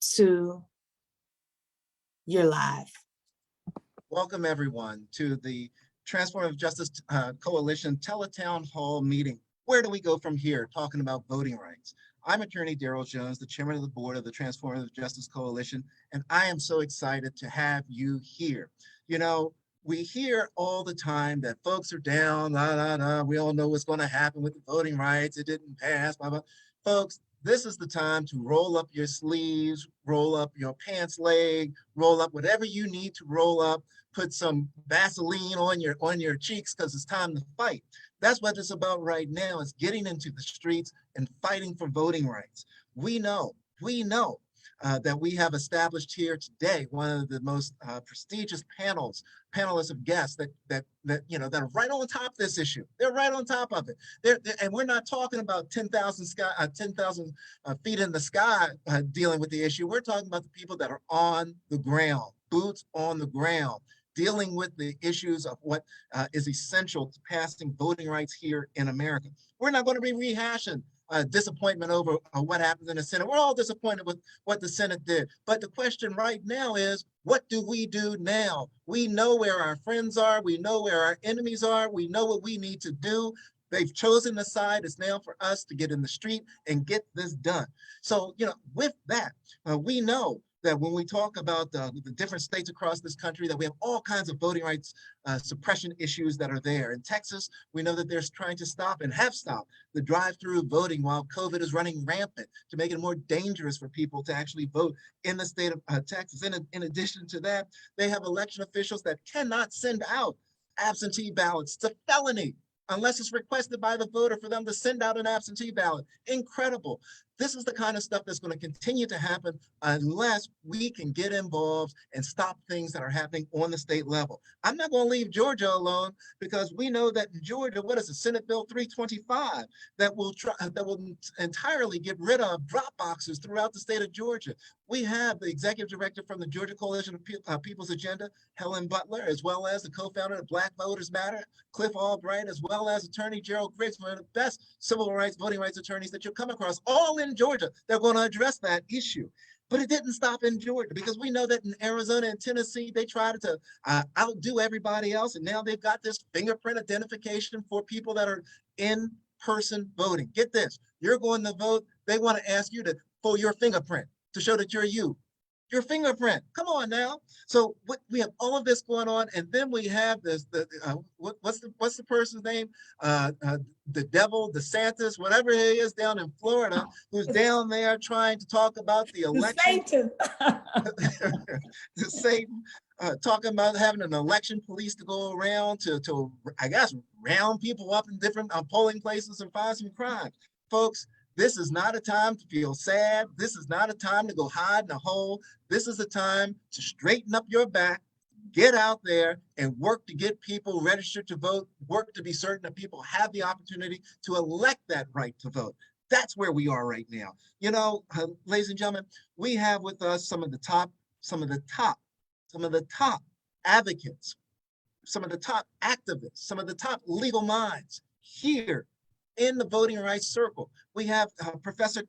to your live. Welcome everyone to the Transformative Justice Coalition Teletown Hall meeting. Where do we go from here talking about voting rights? I'm attorney Daryl Jones, the chairman of the board of the Transformative Justice Coalition, and I am so excited to have you here. You know, we hear all the time that folks are down, we all know what's going to happen with the voting rights, it didn't pass, blah, blah. Folks, this is the time to roll up your sleeves, roll up your pants leg, roll up whatever you need to roll up, put some Vaseline on your cheeks because it's time to fight. That's what it's about right now, is getting into the streets and fighting for voting rights. We know that we have established here today one of the most prestigious panelists of guests that are right on top of this issue. They're right on top of it. And we're not talking about 10,000 feet in the sky dealing with the issue. We're talking about the people that are on the ground, boots on the ground, dealing with the issues of what is essential to passing voting rights here in America. We're not going to be rehashing disappointment over what happens in the Senate. We're all disappointed with what the Senate did. But the question right now is, what do we do now? We know where our friends are. We know where our enemies are. We know what we need to do. They've chosen a side. It's now for us to get in the street and get this done. So, with that, we know that when we talk about the different states across this country, that we have all kinds of voting rights suppression issues that are there. In Texas, we know that they're trying to stop and have stopped the drive-through voting while COVID is running rampant, to make it more dangerous for people to actually vote in the state of Texas. In addition to that, they have election officials that cannot send out absentee ballots. It's a felony unless it's requested by the voter for them to send out an absentee ballot. Incredible. This is the kind of stuff that's going to continue to happen unless we can get involved and stop things that are happening on the state level. I'm not going to leave Georgia alone, because we know that in Georgia, what is it, Senate Bill 325, that will entirely get rid of drop boxes throughout the state of Georgia. We have the executive director from the Georgia Coalition of People's Agenda, Helen Butler, as well as the co-founder of Black Voters Matter, Cliff Albright, as well as attorney Gerald Griggs, one of the best civil rights, voting rights attorneys that you'll come across, all in Georgia. They're going to address that issue. But it didn't stop in Georgia, because we know that in Arizona and Tennessee, they tried to outdo everybody else. And now they've got this fingerprint identification for people that are in person voting. Get this, you're going to vote. They want to ask you for your fingerprint to show that you're you. Your fingerprint. Come on now. So we have all of this going on, and then we have this. What's the person's name? The devil, DeSantis, whatever he is down in Florida, who's down there trying to talk about the election. Satan. The Satan, talking about having an election police to go around to I guess round people up in different polling places and find some crimes, folks. This is not a time to feel sad. This is not a time to go hide in a hole. This is a time to straighten up your back, get out there and work to get people registered to vote, work to be certain that people have the opportunity to elect that right to vote. That's where we are right now. Ladies and gentlemen, we have with us some of the top advocates, some of the top activists, some of the top legal minds here in the voting rights circle. We have Professor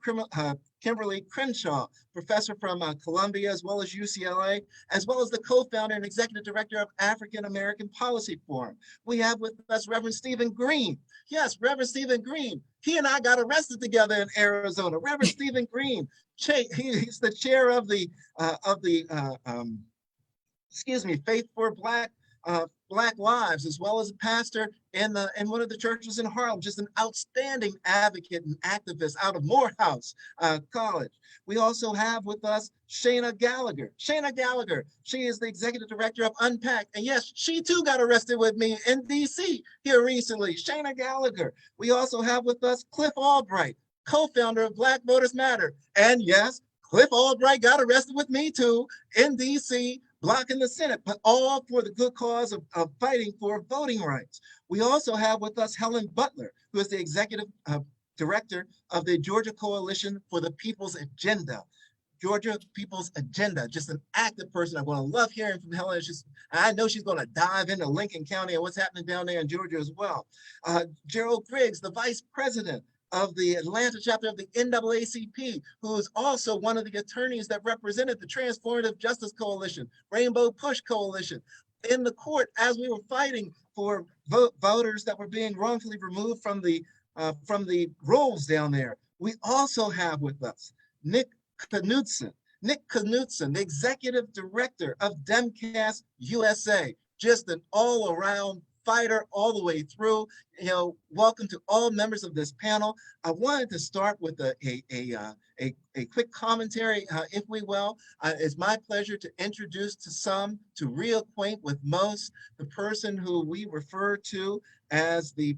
Kimberly Crenshaw, professor from Columbia, as well as UCLA, as well as the co-founder and executive director of African American Policy Forum. We have with us Rev Stephen Green. Yes, Rev Stephen Green. He and I got arrested together in Arizona. Rev Stephen Green, he's the chair of the Faith for Black Lives, as well as a pastor in one of the churches in Harlem, just an outstanding advocate and activist out of Morehouse College. We also have with us Shana Gallagher. Shana Gallagher, she is the executive director of UN-PAC. And yes, she too got arrested with me in DC here recently. Shana Gallagher. We also have with us Cliff Albright, co-founder of Black Voters Matter. And yes, Cliff Albright got arrested with me too in DC, blocking the Senate, but all for the good cause of fighting for voting rights. We also have with us Helen Butler, who is the executive director of the Georgia Coalition for the People's Agenda. Georgia People's Agenda, just an active person. I'm going to love hearing from Helen. I know she's going to dive into Lincoln County and what's happening down there in Georgia as well. Gerald Griggs, the vice president of the Atlanta chapter of the NAACP, who is also one of the attorneys that represented the Transformative Justice Coalition, Rainbow Push Coalition, in the court as we were fighting for voters that were being wrongfully removed from the rolls down there. We also have with us Nick Knudsen, the executive director of DemCast USA, just an all-around fighter all the way through. You know, welcome to all members of this panel. I wanted to start with a quick commentary, if we will. It's my pleasure to introduce to some, to reacquaint with most, the person who we refer to as the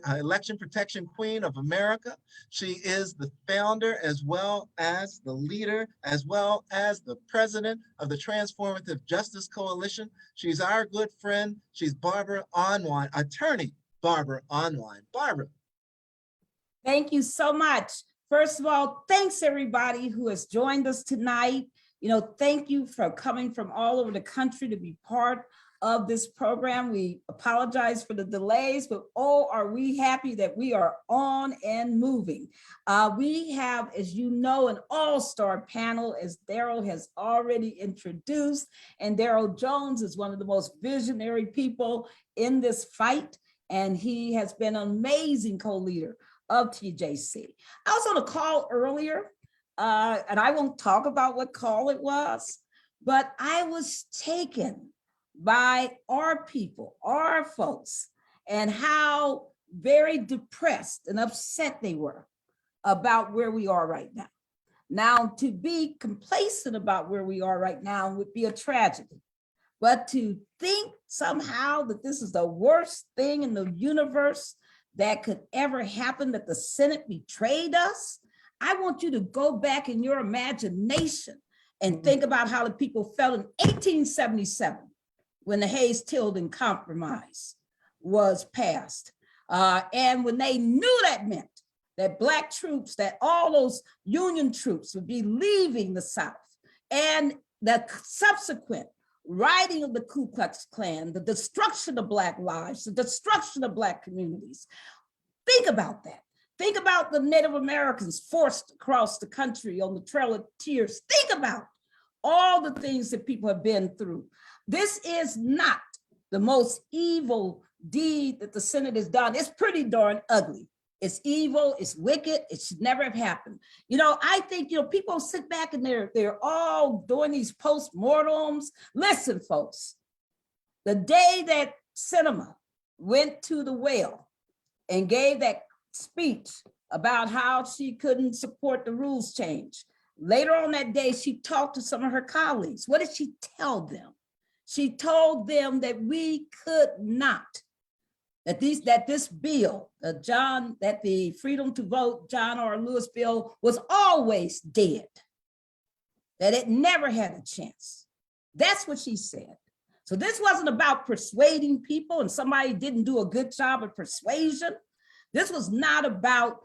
Election Protection Queen of America. She is the founder, as well as the leader, as well as the president of the Transformative Justice Coalition. She's our good friend. She's Barbara Arnwine, attorney Barbara Arnwine. Barbara. Thank you so much. First of all, thanks everybody who has joined us tonight. You know, thank you for coming from all over the country to be part of this program. We apologize for the delays, but oh, are we happy that we are on and moving. We have, as you know, an all-star panel, as Daryl has already introduced, and Daryl Jones is one of the most visionary people in this fight, and he has been an amazing co-leader of TJC. I was on a call earlier, and I won't talk about what call it was, but I was taken by our people, our folks, and how very depressed and upset they were about where we are right now. Now, to be complacent about where we are right now would be a tragedy, but to think somehow that this is the worst thing in the universe that could ever happen, that the Senate betrayed us, I want you to go back in your imagination and think about how the people felt in 1877, when the Hayes-Tilden Compromise was passed. And when they knew that meant that Black troops, that all those Union troops would be leaving the South, and the subsequent rioting of the Ku Klux Klan, the destruction of Black lives, the destruction of Black communities. Think about that. Think about the Native Americans forced across the country on the Trail of Tears. Think about all the things that people have been through. This is not the most evil deed that the Senate has done. It's pretty darn ugly. It's evil, it's wicked, it should never have happened. You know, I think, you know, people sit back and they're all doing these postmortems. Listen, folks, the day that Sinema went to the well and gave that speech about how she couldn't support the rules change, later on that day, she talked to some of her colleagues. What did she tell them? She told them that we could not, that this bill, that the Freedom to Vote John R. Lewis bill was always dead, that it never had a chance. That's what she said. So this wasn't about persuading people and somebody didn't do a good job of persuasion. This was not about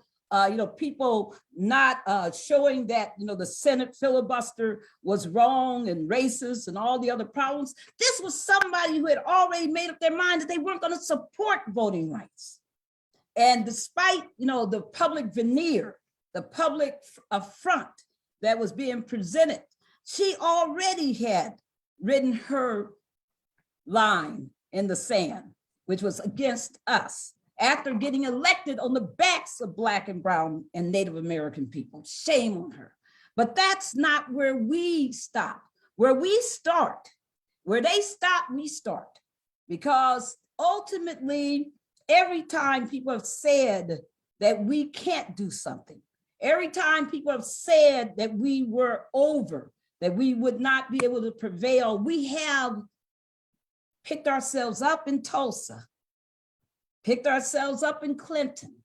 people not showing that, the Senate filibuster was wrong and racist and all the other problems. This was somebody who had already made up their mind that they weren't going to support voting rights. And despite, the public veneer, the public affront that was being presented, she already had written her line in the sand, which was against us, after getting elected on the backs of Black and Brown and Native American people. Shame on her. But that's not where we stop. Where we start, where they stop, we start. Because ultimately, every time people have said that we can't do something, every time people have said that we were over, that we would not be able to prevail, we have picked ourselves up in Tulsa, picked ourselves up in Clinton,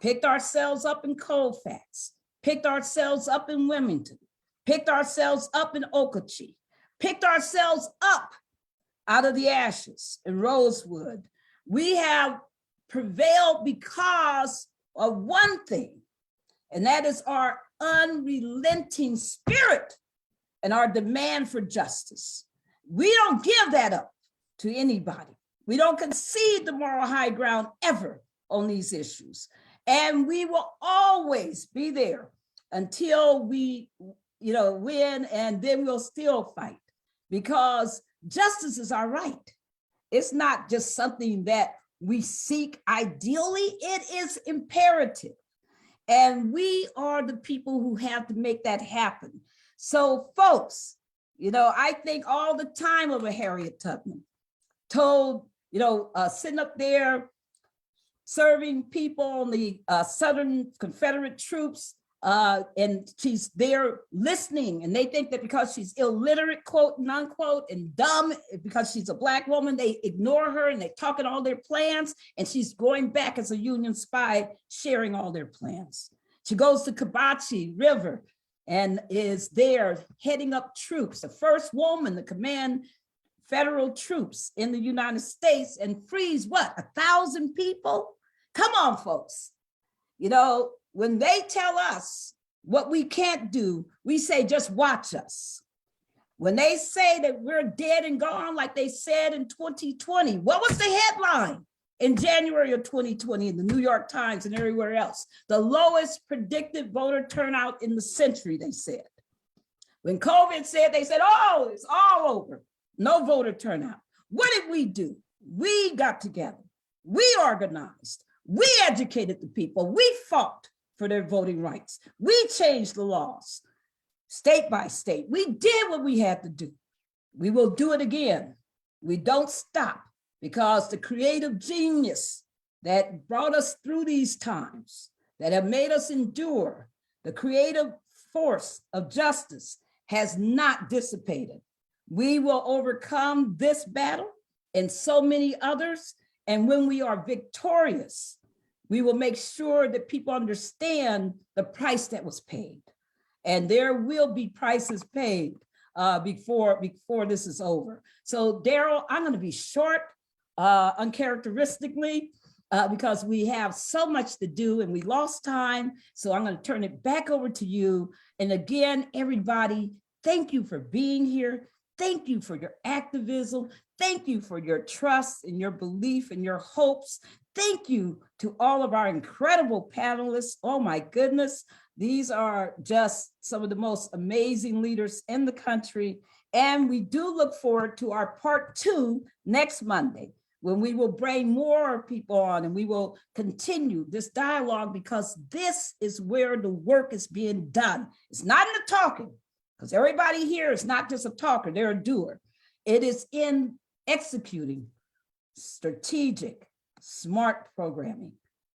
picked ourselves up in Colfax, picked ourselves up in Wilmington, picked ourselves up in Okechee, picked ourselves up out of the ashes in Rosewood. We have prevailed because of one thing, and that is our unrelenting spirit and our demand for justice. We don't give that up to anybody. We don't concede the moral high ground ever on these issues. And we will always be there until we, win, and then we'll still fight, because justice is our right. It's not just something that we seek ideally, it is imperative. And we are the people who have to make that happen. So folks, I think all the time of a Harriet Tubman told, sitting up there serving people on the Southern Confederate troops, and she's there listening, and they think that because she's illiterate, quote and unquote, and dumb, because she's a Black woman, they ignore her and they're talking all their plans, and she's going back as a Union spy, sharing all their plans. She goes to Kabachi River and is there heading up troops, the first woman to command federal troops in the United States, and frees what, 1,000 people? Come on, folks. When they tell us what we can't do, we say, just watch us. When they say that we're dead and gone, like they said in 2020, what was the headline in January of 2020 in the New York Times and everywhere else? The lowest predicted voter turnout in the century, they said. When COVID said, they said, oh, it's all over. No voter turnout. What did we do? We got together. We organized. We educated the people. We fought for their voting rights. We changed the laws, state by state. We did what we had to do. We will do it again. We don't stop, because the creative genius that brought us through these times, that have made us endure, the creative force of justice has not dissipated. We will overcome this battle and so many others. And when we are victorious, we will make sure that people understand the price that was paid. And there will be prices paid before this is over. So Daryl, I'm gonna be short, uncharacteristically, because we have so much to do and we lost time. So I'm gonna turn it back over to you. And again, everybody, thank you for being here. Thank you for your activism. Thank you for your trust and your belief and your hopes. Thank you to all of our incredible panelists. Oh my goodness, these are just some of the most amazing leaders in the country. And we do look forward to our part 2 next Monday, when we will bring more people on and we will continue this dialogue, because this is where the work is being done. It's not in the talking, because everybody here is not just a talker, they're a doer. It is in executing strategic, smart programming,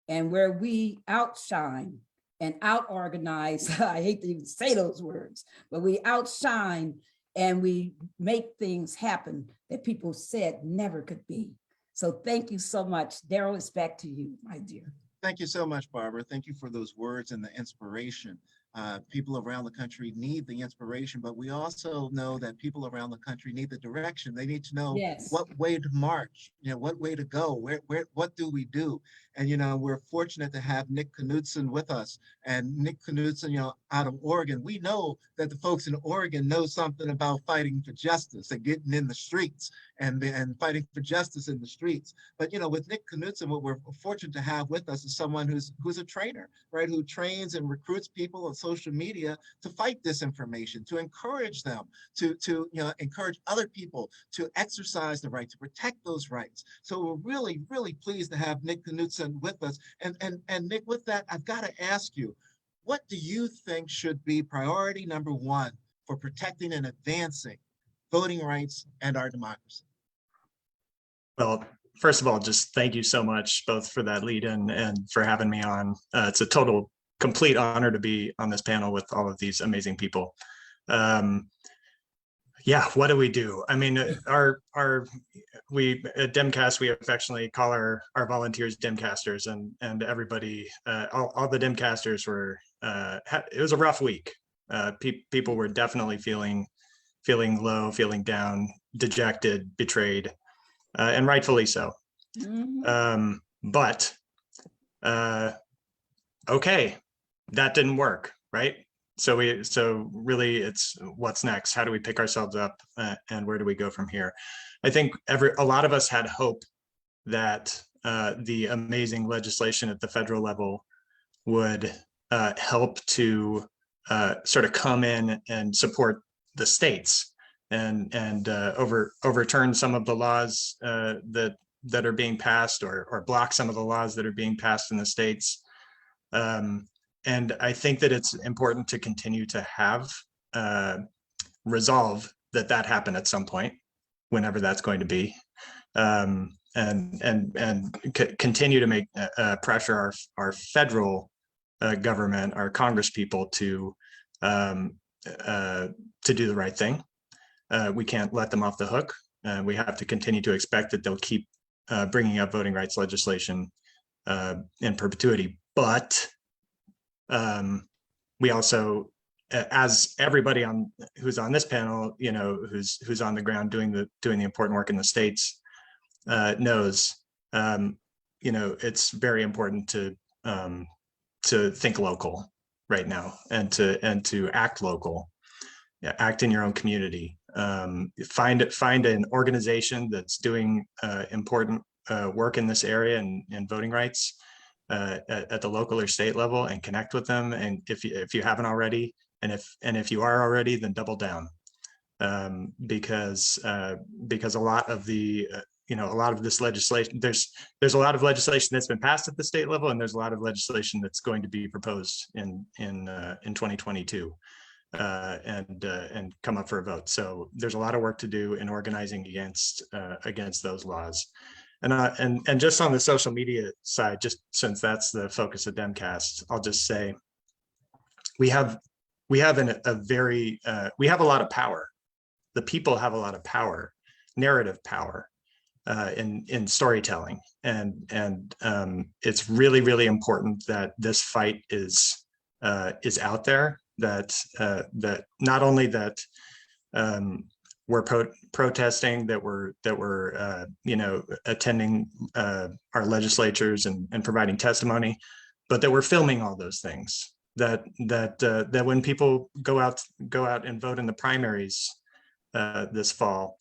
and where we outshine and out-organize, I hate to even say those words, but we outshine and we make things happen that people said never could be. So thank you so much. Daryl, it's back to you, my dear. Thank you so much, Barbara. Thank you for those words and the inspiration. People around the country need the inspiration, but we also know that people around the country need the direction. They need to know what way to march, what way to go, what do we do? And, we're fortunate to have Nick Knudsen with us, and Nick Knudsen, out of Oregon. We know that the folks in Oregon know something about fighting for justice and getting in the streets and fighting for justice in the streets. But, with Nick Knudsen, what we're fortunate to have with us is someone who's a trainer, right? Who trains and recruits people on social media to fight disinformation, to encourage them, to encourage other people to exercise the right, to protect those rights. So we're really, really pleased to have Nick Knudsen with us. And Nick, with that, I've got to ask you, what do you think should be priority number 1 for protecting and advancing voting rights and our democracy? Well, first of all, just thank you so much both for that lead in and for having me on. It's a complete honor to be on this panel with all of these amazing people. Yeah, what do we do? I mean, we at DemCast, we affectionately call our volunteers DemCasters, and everybody, all the DemCasters were, it was a rough week. People were definitely feeling low, feeling down, dejected, betrayed, and rightfully so. Mm-hmm. But okay, that didn't work, right? So really it's what's next? How do we pick ourselves up and where do we go from here? I think a lot of us had hope that the amazing legislation at the federal level would help to sort of come in and support the states and overturn some of the laws that are being passed, or block some of the laws that are being passed in the states. And I think that it's important to continue to have resolve that happen at some point, whenever that's going to be, and continue to make pressure our federal government, our Congress people to do the right thing. We can't let them off the hook. We have to continue to expect that they'll keep bringing up voting rights legislation in perpetuity. But we also, as everybody who's on this panel, who's on the ground doing the important work in the states knows, it's very important to think local right now, and to act local. Yeah, act in your own community. Find an organization that's doing important work in this area and voting rights at the local or state level, and connect with them. And if you haven't already, and if you are already, then double down, because a lot of the a lot of this legislation, there's a lot of legislation that's been passed at the state level, and there's a lot of legislation that's going to be proposed in 2022 and come up for a vote. So there's a lot of work to do in organizing against those laws. And just on the social media side, just since that's the focus of DemCast, I'll just say we have a lot of power. The people have a lot of power, narrative power, in storytelling, and it's really, really important that this fight is out there. That not only that we're protesting, that we're attending our legislatures and providing testimony, but that we're filming all those things. That when people go out and vote in the primaries this fall,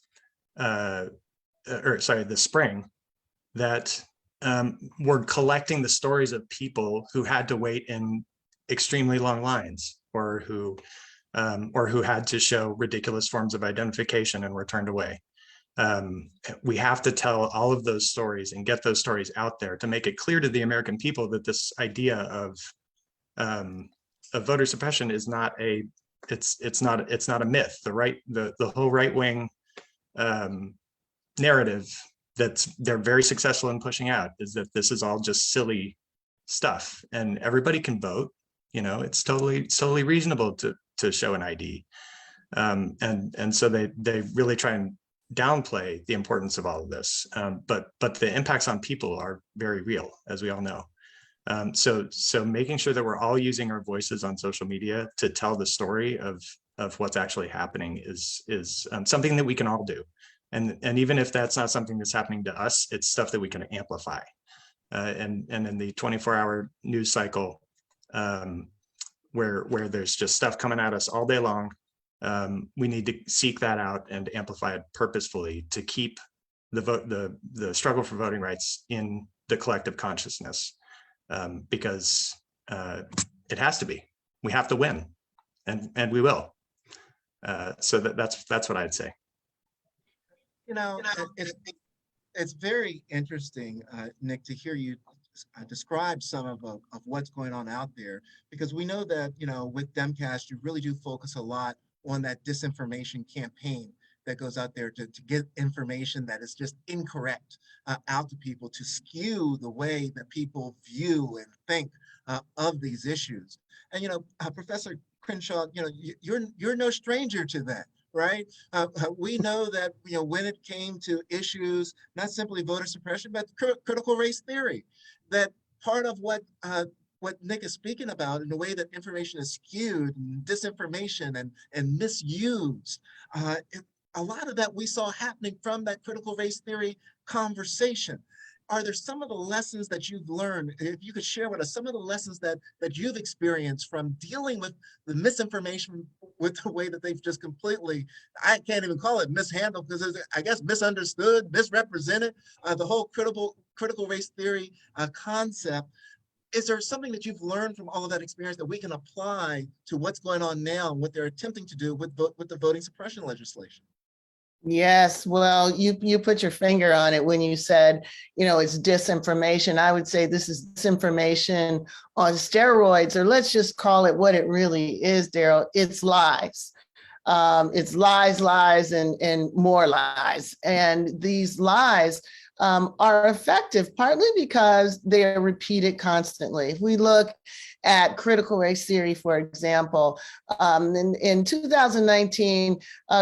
this spring, that we're collecting the stories of people who had to wait in extremely long lines, or who had to show ridiculous forms of identification and were turned away. We have to tell all of those stories and get those stories out there to make it clear to the American people that this idea of voter suppression is not a myth. The whole right wing narrative they're very successful in pushing out is that this is all just silly stuff, and everybody can vote. It's totally reasonable to show an ID, and so they really try and downplay the importance of all of this. But the impacts on people are very real, as we all know. So making sure that we're all using our voices on social media to tell the story of what's actually happening is something that we can all do. And even if that's not something that's happening to us, it's stuff that we can amplify. And in the 24-hour news cycle, where there's just stuff coming at us all day long, we need to seek that out and amplify it purposefully to keep the struggle for voting rights in the collective consciousness, because it has to be. We have to win, and we will. So that's what I'd say. It's very interesting, Nick, to hear you describe some of what's going on out there, because we know that, with DemCast, you really do focus a lot on that disinformation campaign that goes out there to get information that is just incorrect out to people, to skew the way that people view and think of these issues. And, Professor Crenshaw, you're no stranger to that. Right? We know that, when it came to issues, not simply voter suppression, but critical race theory, that part of what Nick is speaking about in the way that information is skewed and disinformation and misused, a lot of that we saw happening from that critical race theory conversation. Are there some of the lessons that you've learned, if you could share with us some of the lessons that you've experienced from dealing with the misinformation, with the way that they've just completely, I can't even call it mishandled, because it's, I guess, misunderstood, misrepresented, the whole critical race theory concept. is there something that you've learned from all of that experience that we can apply to what's going on now and what they're attempting to do with the voting suppression legislation? Yes, well, you put your finger on it when you said, it's disinformation. I would say this is disinformation on steroids, or let's just call it what it really is, Daryl. It's lies. It's lies, lies, and more lies. And these lies are effective partly because they are repeated constantly. If we look at critical race theory, for example, in 2019,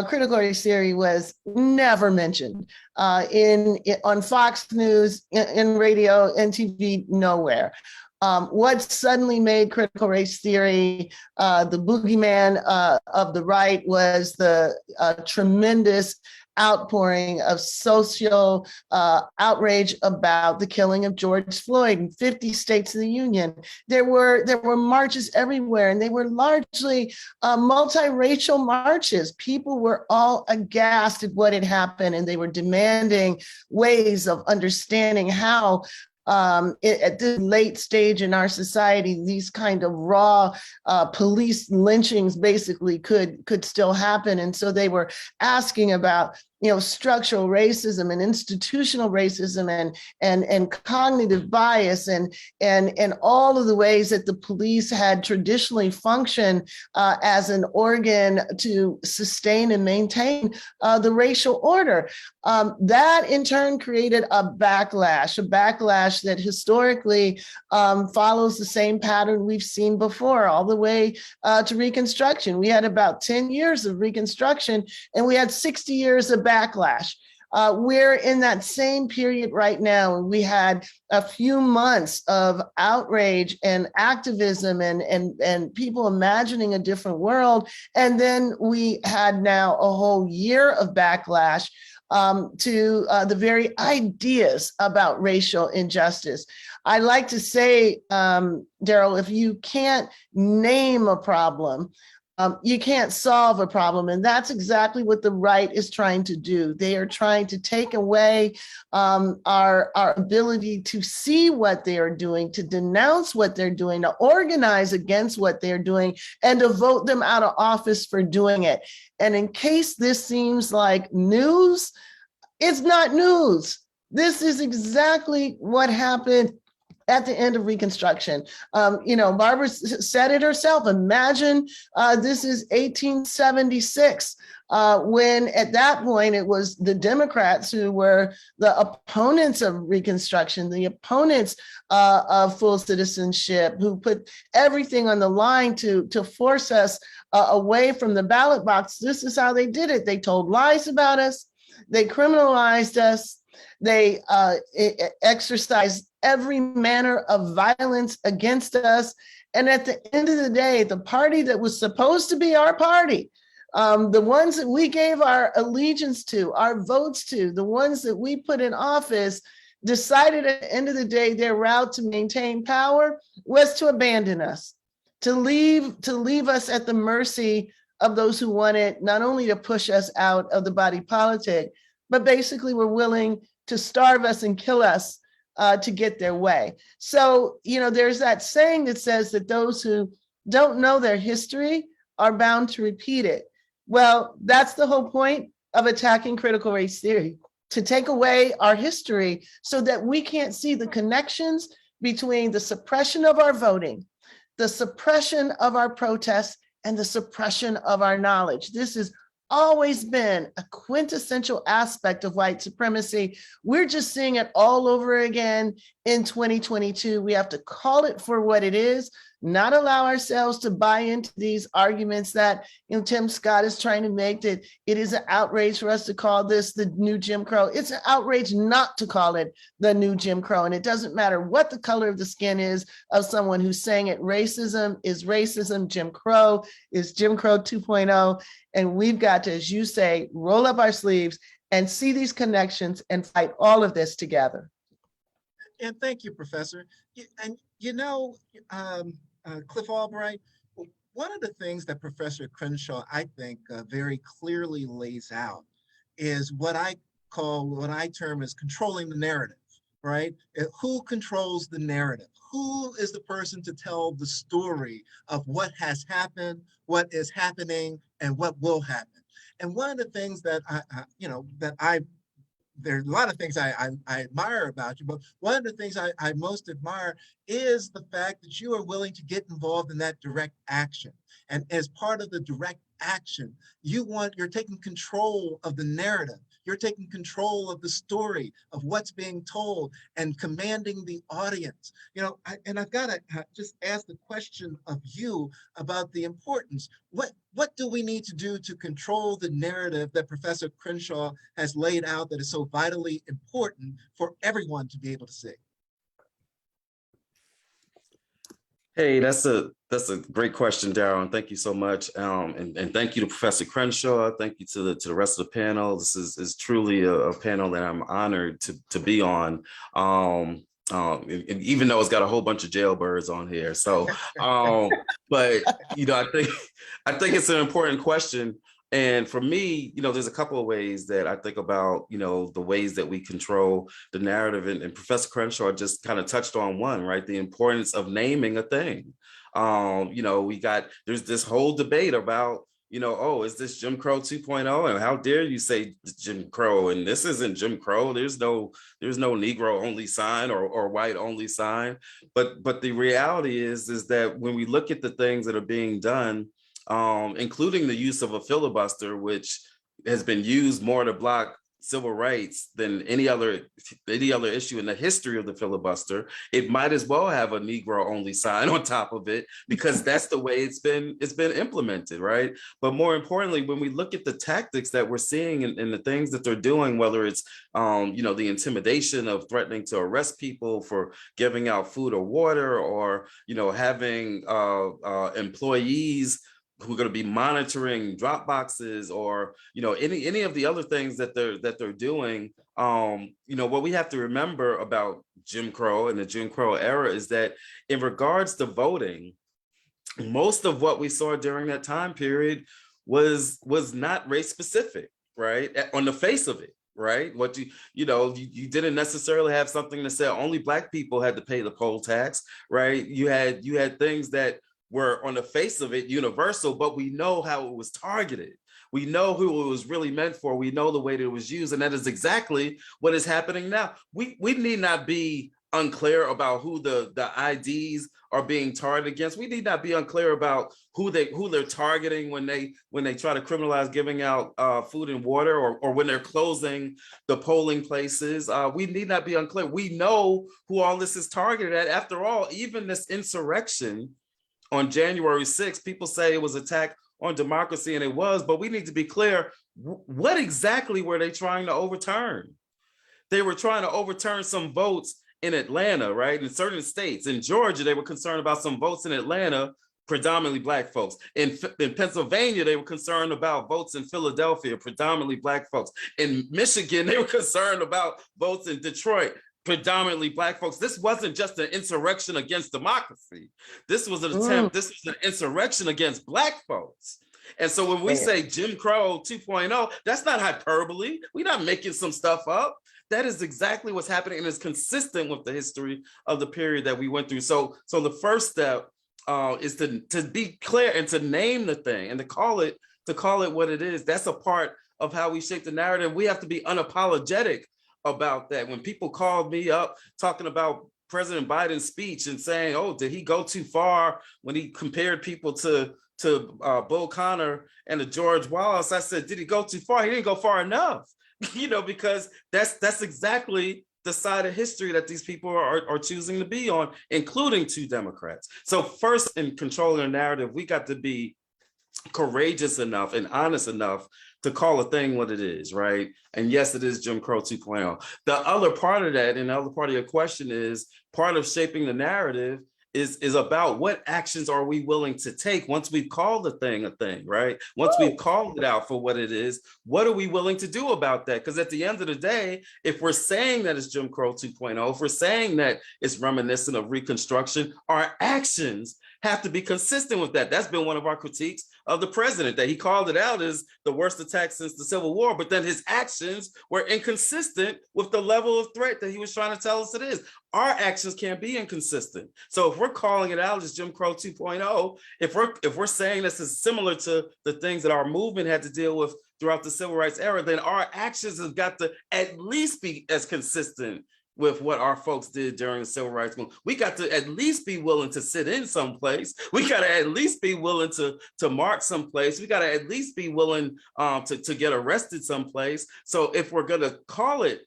critical race theory was never mentioned on Fox News, in radio, and TV, nowhere. What suddenly made critical race theory the boogeyman of the right was the tremendous outpouring of social outrage about the killing of George Floyd in 50 states of the Union. There were marches everywhere, and they were largely multiracial marches. People were all aghast at what had happened, and they were demanding ways of understanding how at this late stage in our society, these kind of raw police lynchings basically could still happen. And so they were asking about, structural racism and institutional racism and cognitive bias and all of the ways that the police had traditionally functioned as an organ to sustain and maintain the racial order. That in turn created a backlash that historically follows the same pattern we've seen before, all the way to Reconstruction. We had about 10 years of Reconstruction, and we had 60 years of backlash. We're in that same period right now, and we had a few months of outrage and activism and people imagining a different world. And then we had now a whole year of backlash to the very ideas about racial injustice. I like to say, Daryl, if you can't name a problem, you can't solve a problem. And that's exactly what the right is trying to do. They are trying to take away our ability to see what they are doing, to denounce what they're doing, to organize against what they're doing, and to vote them out of office for doing it. And in case this seems like news, it's not news. This is exactly what happened at the end of Reconstruction. Barbara said it herself. Imagine this is 1876, when at that point it was the Democrats who were the opponents of Reconstruction, the opponents of full citizenship, who put everything on the line to force us away from the ballot box. This is how they did it. They told lies about us. They criminalized us. They exercised every manner of violence against us. And at the end of the day, the party that was supposed to be our party, the ones that we gave our allegiance to, our votes to, the ones that we put in office, decided at the end of the day, their route to maintain power was to abandon us, to leave us at the mercy of those who wanted not only to push us out of the body politic, but basically were willing to starve us and kill us to get their way. So, there's that saying that says that those who don't know their history are bound to repeat it. Well, that's the whole point of attacking critical race theory, to take away our history so that we can't see the connections between the suppression of our voting, the suppression of our protests, and the suppression of our knowledge. This has always been a quintessential aspect of white supremacy. We're just seeing it all over again in 2022. We have to call it for what it is, not allow ourselves to buy into these arguments that Tim Scott is trying to make, that it is an outrage for us to call this the new Jim Crow. It's an outrage not to call it the new Jim Crow. And it doesn't matter what the color of the skin is of someone who's saying it. Racism is racism. Jim Crow is Jim Crow 2.0. And we've got to, as you say, roll up our sleeves and see these connections and fight all of this together. And thank you, Professor. And Cliff Albright, one of the things that Professor Crenshaw, I think, very clearly lays out is what I term as controlling the narrative. right? Who controls the narrative? Who is the person to tell the story of what has happened, what is happening, and what will happen? And one of the things that there's a lot of things I admire about you, but one of the things I most admire is the fact that you are willing to get involved in that direct action. And as part of the direct action, you're taking control of the narrative. You're taking control of the story of what's being told and commanding the audience. I've got to just ask the question of you about the importance. What do we need to do to control the narrative that Professor Crenshaw has laid out that is so vitally important for everyone to be able to see? Hey, that's a great question, Daryl, and thank you so much. And thank you to Professor Crenshaw. Thank you to the rest of the panel. This is truly a panel that I'm honored to be on. Even though it's got a whole bunch of jailbirds on here. So, but I think it's an important question. And for me, there's a couple of ways that I think about, the ways that we control the narrative. And Professor Crenshaw just kind of touched on one, right? The importance of naming a thing. There's this whole debate about, oh, is this Jim Crow 2.0? And how dare you say Jim Crow? And this isn't Jim Crow. There's no Negro only sign or white only sign. But the reality is that when we look at the things that are being done, including the use of a filibuster, which has been used more to block civil rights than any other issue in the history of the filibuster, it might as well have a Negro only sign on top of it, because that's the way it's been implemented, right? But more importantly, when we look at the tactics that we're seeing and the things that they're doing, whether it's the intimidation of threatening to arrest people for giving out food or water, or having employees who are going to be monitoring drop boxes, or any of the other things that they're doing. What we have to remember about Jim Crow and the Jim Crow era is that in regards to voting, most of what we saw during that time period was not race specific, right? On the face of it. Right. What you didn't necessarily have something that said only Black people had to pay the poll tax. Right. You had things that were on the face of it universal, but we know how it was targeted. We know who it was really meant for. We know the way that it was used. And that is exactly what is happening now. We need not be unclear about who the IDs are being targeted against. We need not be unclear about who they're targeting when they try to criminalize giving out food and water, or when they're closing the polling places. We need not be unclear. We know who all this is targeted at. After all, even this insurrection on January 6th, people say it was an attack on democracy, and it was, but we need to be clear, what exactly were they trying to overturn? They were trying to overturn some votes in Atlanta, right? In certain states. In Georgia, they were concerned about some votes in Atlanta, predominantly Black folks. In Pennsylvania, they were concerned about votes in Philadelphia, predominantly Black folks. In Michigan, they were concerned about votes in Detroit, predominantly Black folks. This wasn't just an insurrection against democracy. This was an attempt, this was an insurrection against Black folks. And so when we say Jim Crow 2.0, that's not hyperbole. We're not making some stuff up. That is exactly what's happening, and is consistent with the history of the period that we went through. So the first step is to be clear and to name the thing and to call it what it is. That's a part of how we shape the narrative. We have to be unapologetic about that. When people called me up talking about President Biden's speech and saying, oh, did he go too far when he compared people to Bull Connor and to George Wallace, I said, did he go too far? He didn't go far enough, because that's exactly the side of history that these people are choosing to be on, including 2 Democrats. So first, in controlling the narrative, we got to be courageous enough and honest enough to call a thing what it is, right? And yes, it is Jim Crow 2.0. The other part of that, and the other part of your question is, part of shaping the narrative is about what actions are we willing to take once we've called a thing, right? Once we've called it out for what it is, what are we willing to do about that? Because at the end of the day, if we're saying that it's Jim Crow 2.0, if we're saying that it's reminiscent of Reconstruction, our actions have to be consistent with that. That's been one of our critiques of the president, that he called it out as the worst attack since the Civil War, but then his actions were inconsistent with the level of threat that he was trying to tell us it is. Our actions can't be inconsistent. So if we're calling it out as Jim Crow 2.0, if we're saying this is similar to the things that our movement had to deal with throughout the civil rights era, then our actions have got to at least be as consistent with what our folks did during the civil rights movement. We got to at least be willing to sit in someplace. We got to at least be willing to march someplace. We got to at least be willing to get arrested someplace. So if we're going to call it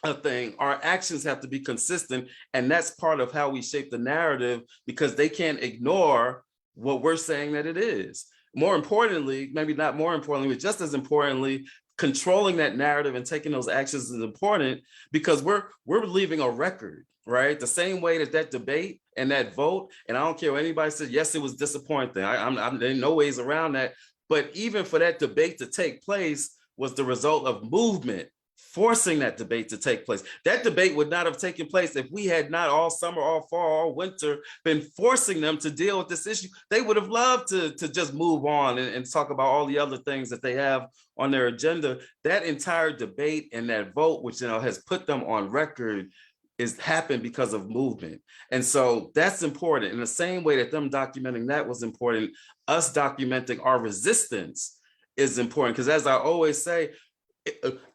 a thing, our actions have to be consistent. And that's part of how we shape the narrative, because they can't ignore what we're saying that it is. More importantly, maybe not more importantly, but just as importantly, controlling that narrative and taking those actions is important, because we're leaving a record, right? The same way that debate and that vote, and I don't care what anybody says, yes, it was disappointing. I'm in no ways around that. But even for that debate to take place was the result of movement forcing that debate to take place. That debate would not have taken place if we had not all summer, all fall, all winter been forcing them to deal with this issue. They would have loved to just move on and talk about all the other things that they have on their agenda. That entire debate and that vote, which has put them on record, is happened because of movement. And so that's important. In the same way that them documenting that was important, us documenting our resistance is important. Because as I always say,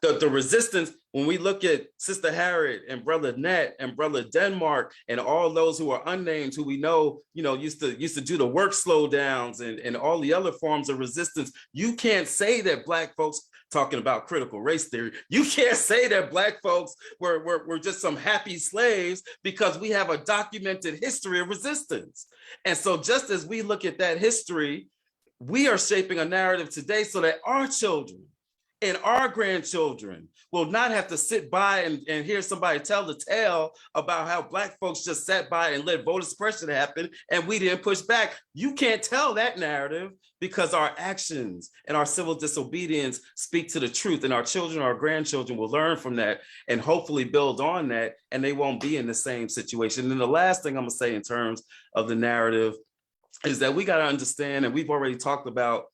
the resistance, when we look at Sister Harriet and Brother Nat and Brother Denmark and all those who are unnamed, who we know, used to do the work slowdowns and all the other forms of resistance, you can't say that Black folks, talking about critical race theory, you can't say that Black folks were just some happy slaves, because we have a documented history of resistance. And so just as we look at that history, we are shaping a narrative today so that our children and our grandchildren will not have to sit by and hear somebody tell the tale about how Black folks just sat by and let voter suppression happen and we didn't push back. You can't tell that narrative, because our actions and our civil disobedience speak to the truth, and our children, our grandchildren will learn from that and hopefully build on that, and they won't be in the same situation. And the last thing I'm gonna say in terms of the narrative is that we gotta understand, and we've already talked about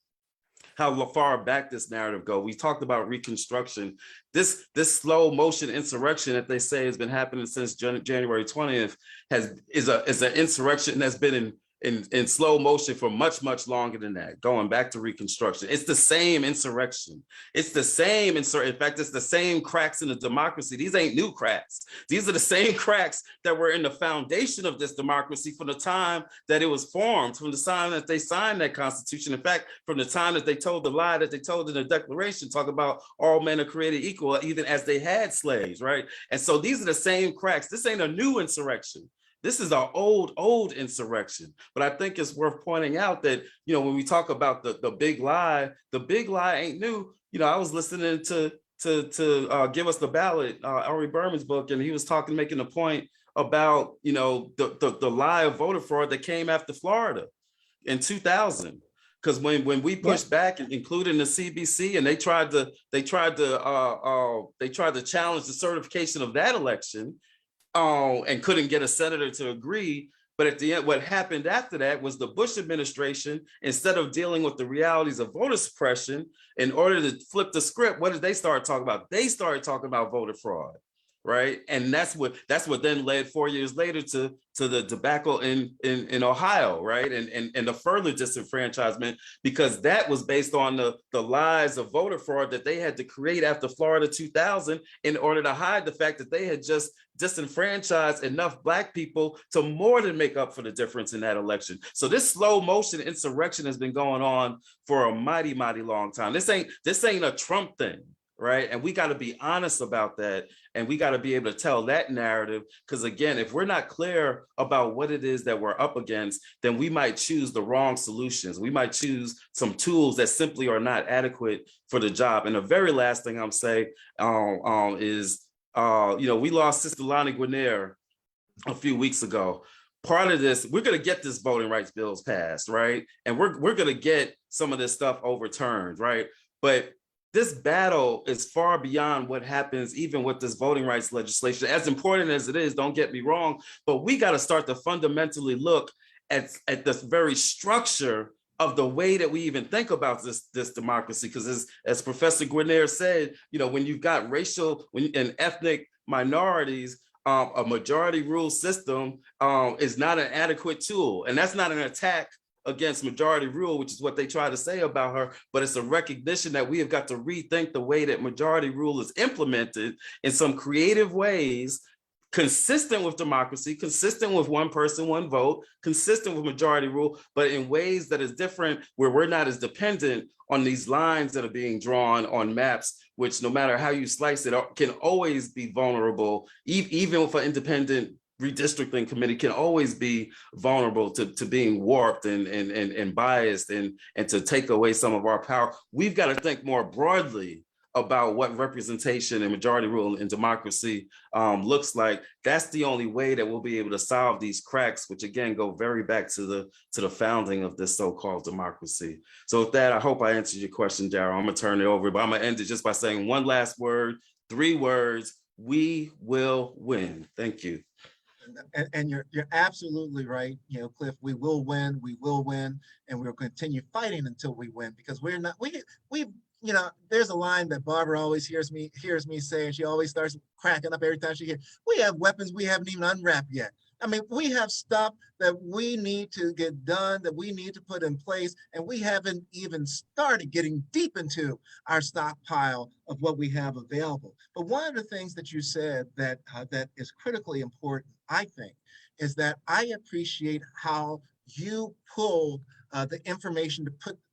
how far back this narrative go. We talked about Reconstruction. This slow motion insurrection that they say has been happening since January 20th is an insurrection that's been in slow motion for much, much longer than that, going back to Reconstruction. It's the same insurrection. It's the same in fact, it's the same cracks in the democracy. These ain't new cracks. These are the same cracks that were in the foundation of this democracy from the time that it was formed, from the time that they signed that Constitution. In fact, from the time that they told the lie that they told in the Declaration, talk about all men are created equal, even as they had slaves, right? And so these are the same cracks. This ain't a new insurrection. This is an old insurrection. But I think it's worth pointing out that, when we talk about the big lie ain't new. I was listening to Give Us the Ballot, Ari Berman's book, and he was making a point about, the lie of voter fraud that came after Florida in 2000. Because when we pushed back, including the CBC, and they tried to challenge the certification of that election, and couldn't get a senator to agree. But at the end, what happened after that was the Bush administration, instead of dealing with the realities of voter suppression, in order to flip the script, what did they start talking about? They started talking about voter fraud, right? And that's what then led 4 years later to the debacle in Ohio, right? And the further disenfranchisement, because that was based on the lies of voter fraud that they had to create after Florida 2000 in order to hide the fact that they had just disenfranchised enough Black people to more than make up for the difference in that election. So this slow motion insurrection has been going on for a mighty, mighty long time. This ain't a Trump thing, right? And we got to be honest about that. And we got to be able to tell that narrative, because again, if we're not clear about what it is that we're up against, then we might choose the wrong solutions. We might choose some tools that simply are not adequate for the job. And the very last thing I'm saying is, we lost Sister Lonnie Guinier a few weeks ago. Part of this, we're going to get this voting rights bills passed, right? And we're going to get some of this stuff overturned, right? But this battle is far beyond what happens even with this voting rights legislation. As important as it is, don't get me wrong, but we got to start to fundamentally look at the very structure of the way that we even think about this democracy. Because as Professor Guarnere said, when you've got racial and ethnic minorities, a majority rule system is not an adequate tool. And that's not an attack against majority rule, which is what they try to say about her, but it's a recognition that we have got to rethink the way that majority rule is implemented in some creative ways, consistent with democracy, consistent with one person, one vote, consistent with majority rule, but in ways that is different, where we're not as dependent on these lines that are being drawn on maps, which no matter how you slice it, can always be vulnerable. Even with an independent redistricting committee can always be vulnerable to being warped and biased and to take away some of our power. We've got to think more broadly about what representation and majority rule and democracy looks like. That's the only way that we'll be able to solve these cracks, which again go very back to the founding of this so-called democracy. So with that, I hope I answered your question, Daryl. I'm gonna turn it over, but I'm gonna end it just by saying one last word, 3 words: we will win. Thank you. And you're absolutely right, Cliff. We will win, and we'll continue fighting until we win, because we're not. There's a line that Barbara always hears me say, and she always starts cracking up every time she hears. We have weapons we haven't even unwrapped yet. I mean, we have stuff that we need to get done, that we need to put in place, and we haven't even started getting deep into our stockpile of what we have available. But one of the things that you said that is critically important, I think, is that I appreciate how you pulled the information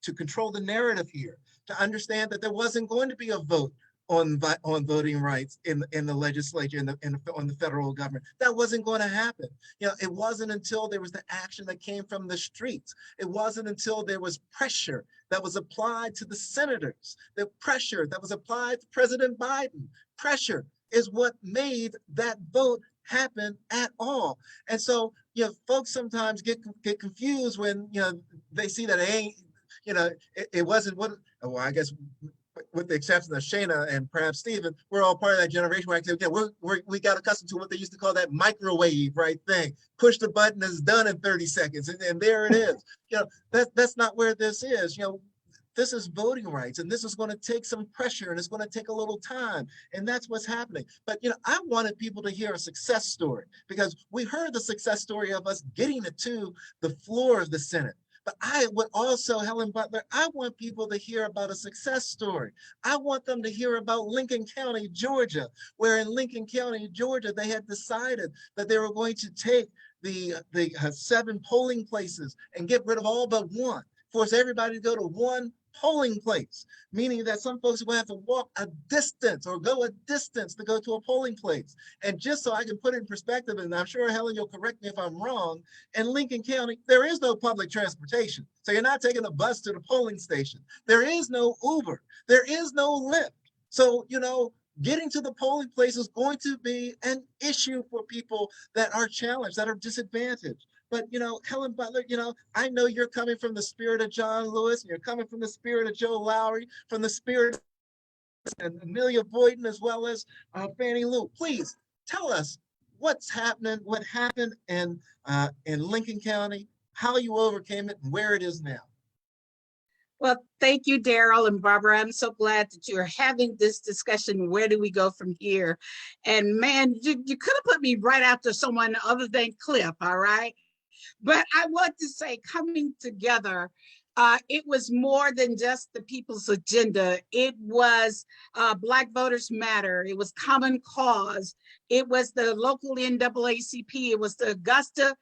to control the narrative here, to understand that there wasn't going to be a vote on voting rights in the legislature, on the federal government. That wasn't going to happen. It wasn't until there was the action that came from the streets. It wasn't until there was pressure that was applied to the senators, the pressure that was applied to President Biden. Pressure is what made that vote happen at all. And so, folks sometimes get confused when, they see that it wasn't what, well, I guess, with the exception of Shana and perhaps Stephen, we're all part of that generation where we got accustomed to what they used to call that microwave, right, thing. Push the button, it's done in 30 seconds, and there it is. That's not where this is. This is voting rights, and this is going to take some pressure, and it's going to take a little time, and that's what's happening. But I wanted people to hear a success story, because we heard the success story of us getting it to the floor of the Senate. But I would also, Helen Butler, I want people to hear about a success story. I want them to hear about Lincoln County, Georgia, where in Lincoln County, Georgia, they had decided that they were going to take the 7 polling places and get rid of all but one, force everybody to go to one polling place, meaning that some folks will have to walk a distance or go a distance to go to a polling place. And just so I can put it in perspective, and I'm sure, Helen, you'll correct me if I'm wrong, in Lincoln County, there is no public transportation. So you're not taking a bus to the polling station. There is no Uber. There is no Lyft. So, getting to the polling place is going to be an issue for people that are challenged, that are disadvantaged. But, Helen Butler, I know you're coming from the spirit of John Lewis, and you're coming from the spirit of Joe Lowry, from the spirit of Amelia Boyden, as well as Fannie Lou. Please tell us what's happening, what happened in Lincoln County, how you overcame it, and where it is now. Well, thank you, Daryl and Barbara. I'm so glad that you're having this discussion. Where do we go from here? And man, you could have put me right after someone other than Cliff, all right? But I want to say, coming together, it was more than just the people's agenda. It was Black Voters Matter. It was Common Cause. It was the local NAACP. It was the Augusta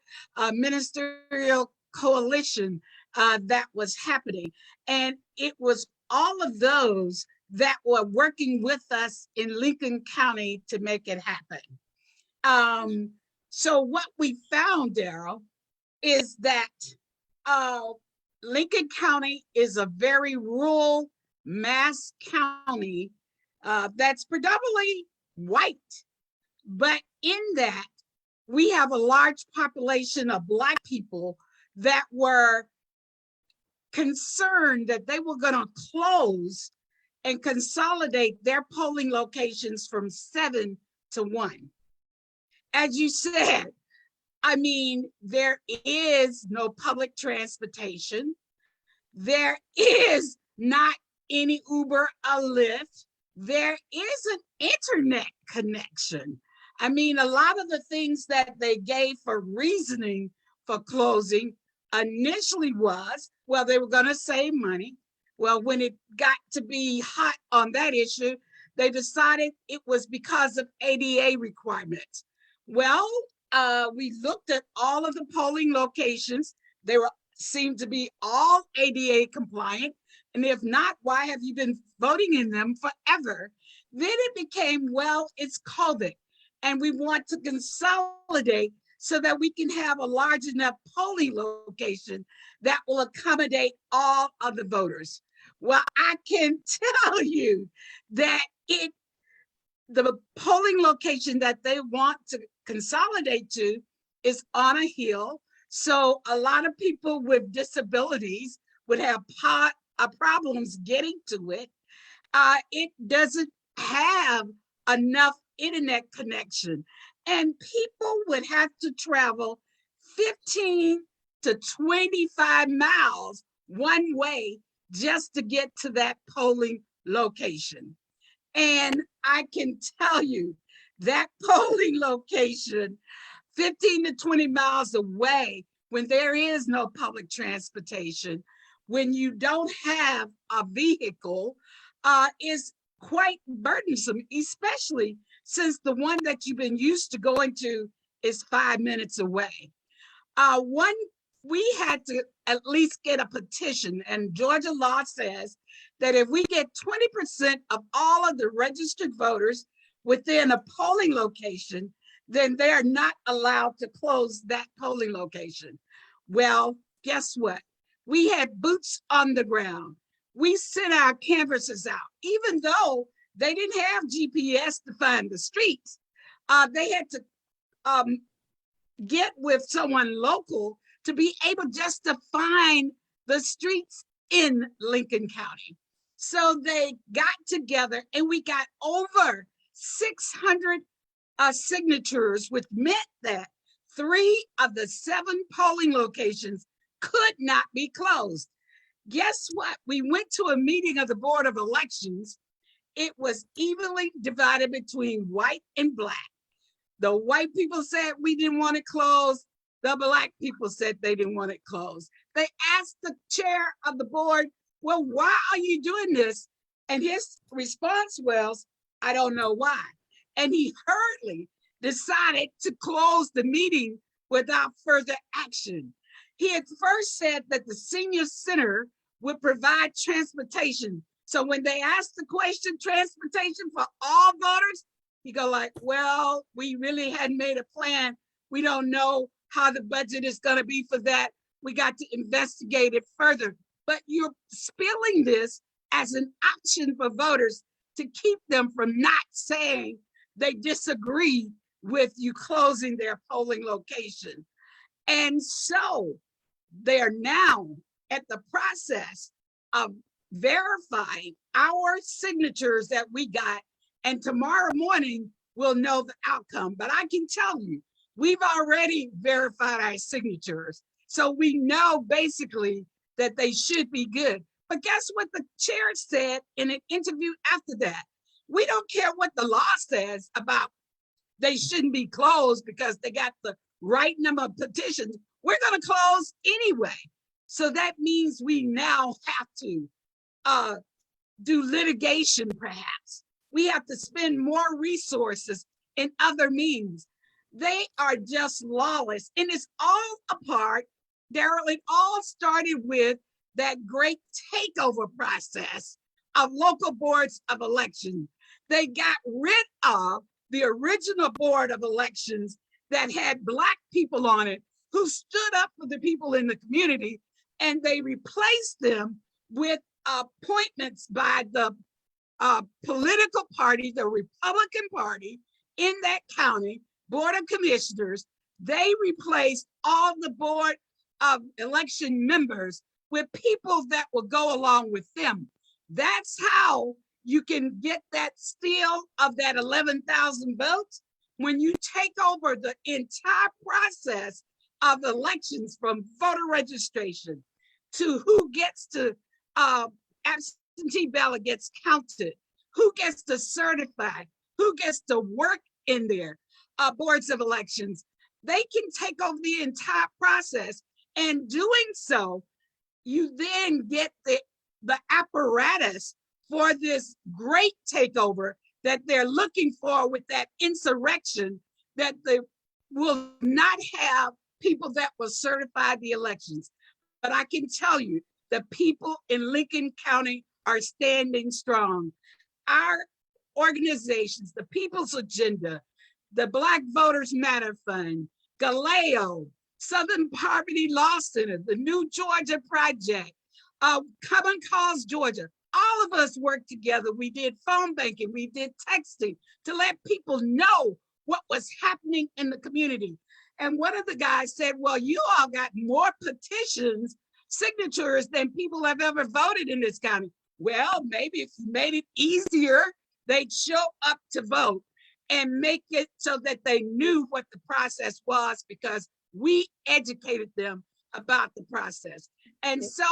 Ministerial Coalition that was happening. And it was all of those that were working with us in Lincoln County to make it happen. So what we found, Daryl, is that Lincoln County is a very rural mass county that's predominantly white. But in that, we have a large population of Black people that were concerned that they were going to close and consolidate their polling locations from 7 to 1. As you said, I mean, there is no public transportation. There is not any Uber or Lyft. There is an internet connection. I mean, a lot of the things that they gave for reasoning for closing initially was, well, they were going to save money. Well, when it got to be hot on that issue, they decided it was because of ADA requirements. Well, we looked at all of the polling locations. They seemed to be all ADA compliant. And if not, why have you been voting in them forever? Then it became, well, it's COVID. And we want to consolidate so that we can have a large enough polling location that will accommodate all of the voters. Well, I can tell you that the polling location that they want to consolidate to is on a hill. So a lot of people with disabilities would have problems getting to it. It doesn't have enough internet connection, and people would have to travel 15 to 25 miles one way just to get to that polling location. And I can tell you that polling location 15 to 20 miles away, when there is no public transportation, when you don't have a vehicle, is quite burdensome, especially since the one that you've been used to going to is 5 minutes away. We had to at least get a petition, and Georgia law says that if we get 20% of all of the registered voters within a polling location, then they are not allowed to close that polling location. Well, guess what? We had boots on the ground. We sent our canvassers out, even though they didn't have GPS to find the streets. They had to get with someone local to be able just to find the streets in Lincoln County. So they got together and we got over 600 signatures, which meant that 3 of the 7 polling locations could not be closed. Guess what? We went to a meeting of the Board of Elections. It was evenly divided between white and black. The white people said we didn't want it closed. The black people said they didn't want it closed. They asked the chair of the board, well, why are you doing this? And his response was, I don't know why. And he hurriedly decided to close the meeting without further action. He had first said that the senior center would provide transportation. So when they asked the question, transportation for all voters, he go like, well, we really hadn't made a plan. We don't know how the budget is going to be for that. We got to investigate it further. But you're spilling this as an option for voters to keep them from not saying they disagree with you closing their polling location. And so they're now at the process of verifying our signatures that we got. And tomorrow morning, we'll know the outcome. But I can tell you, we've already verified our signatures. So we know basically that they should be good. But guess what the chair said in an interview after that? We don't care what the law says about they shouldn't be closed because they got the right number of petitions. We're going to close anyway. So that means we now have to do litigation, perhaps. We have to spend more resources in other means. They are just lawless. And it's all a part, Daryl, it all started with that great takeover process of local boards of election. They got rid of the original board of elections that had Black people on it who stood up for the people in the community, and they replaced them with appointments by the political party, the Republican Party in that county, Board of Commissioners. They replaced all the Board of Election members with people that will go along with them. That's how you can get that steal of that 11,000 votes, when you take over the entire process of elections, from voter registration to who gets to absentee ballot gets counted, who gets to certify, who gets to work in their boards of elections, they can take over the entire process. And doing so, you then get the apparatus for this great takeover that they're looking for with that insurrection, that they will not have people that will certify the elections. But I can tell you, the people in Lincoln County are standing strong. Our organizations, the People's Agenda, the Black Voters Matter Fund, Galeo, Southern Poverty Law Center, the New Georgia Project, Common Cause Georgia, all of us worked together. We did phone banking, we did texting to let people know what was happening in the community. And one of the guys said, well, you all got more petitions, signatures than people have ever voted in this county. Well, maybe if you made it easier, they'd show up to vote and make it so that they knew what the process was, because we educated them about the process. And so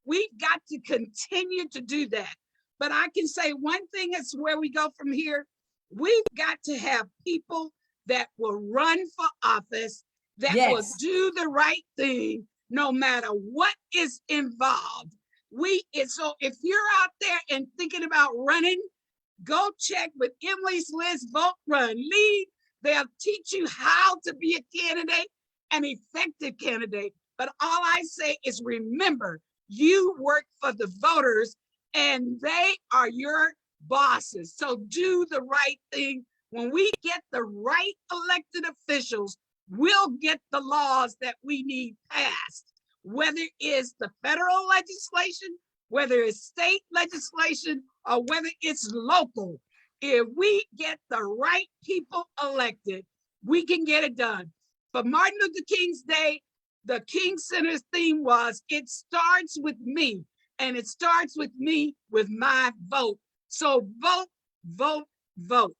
we've got to continue to do that. But I can say one thing is where we go from here. We've got to have people that will run for office, that will do the right thing, no matter what is involved. So if you're out there and thinking about running, go check with Emily's List, Vote, Run, Lead. They'll teach you how to be a candidate, an effective candidate. But all I say is, remember, you work for the voters and they are your bosses. So do the right thing. When we get the right elected officials, we'll get the laws that we need passed, whether it's the federal legislation, whether it's state legislation, or whether it's local. If we get the right people elected, we can get it done. For Martin Luther King's Day, the King Center's theme was, it starts with me, and it starts with me with my vote. So vote, vote, vote.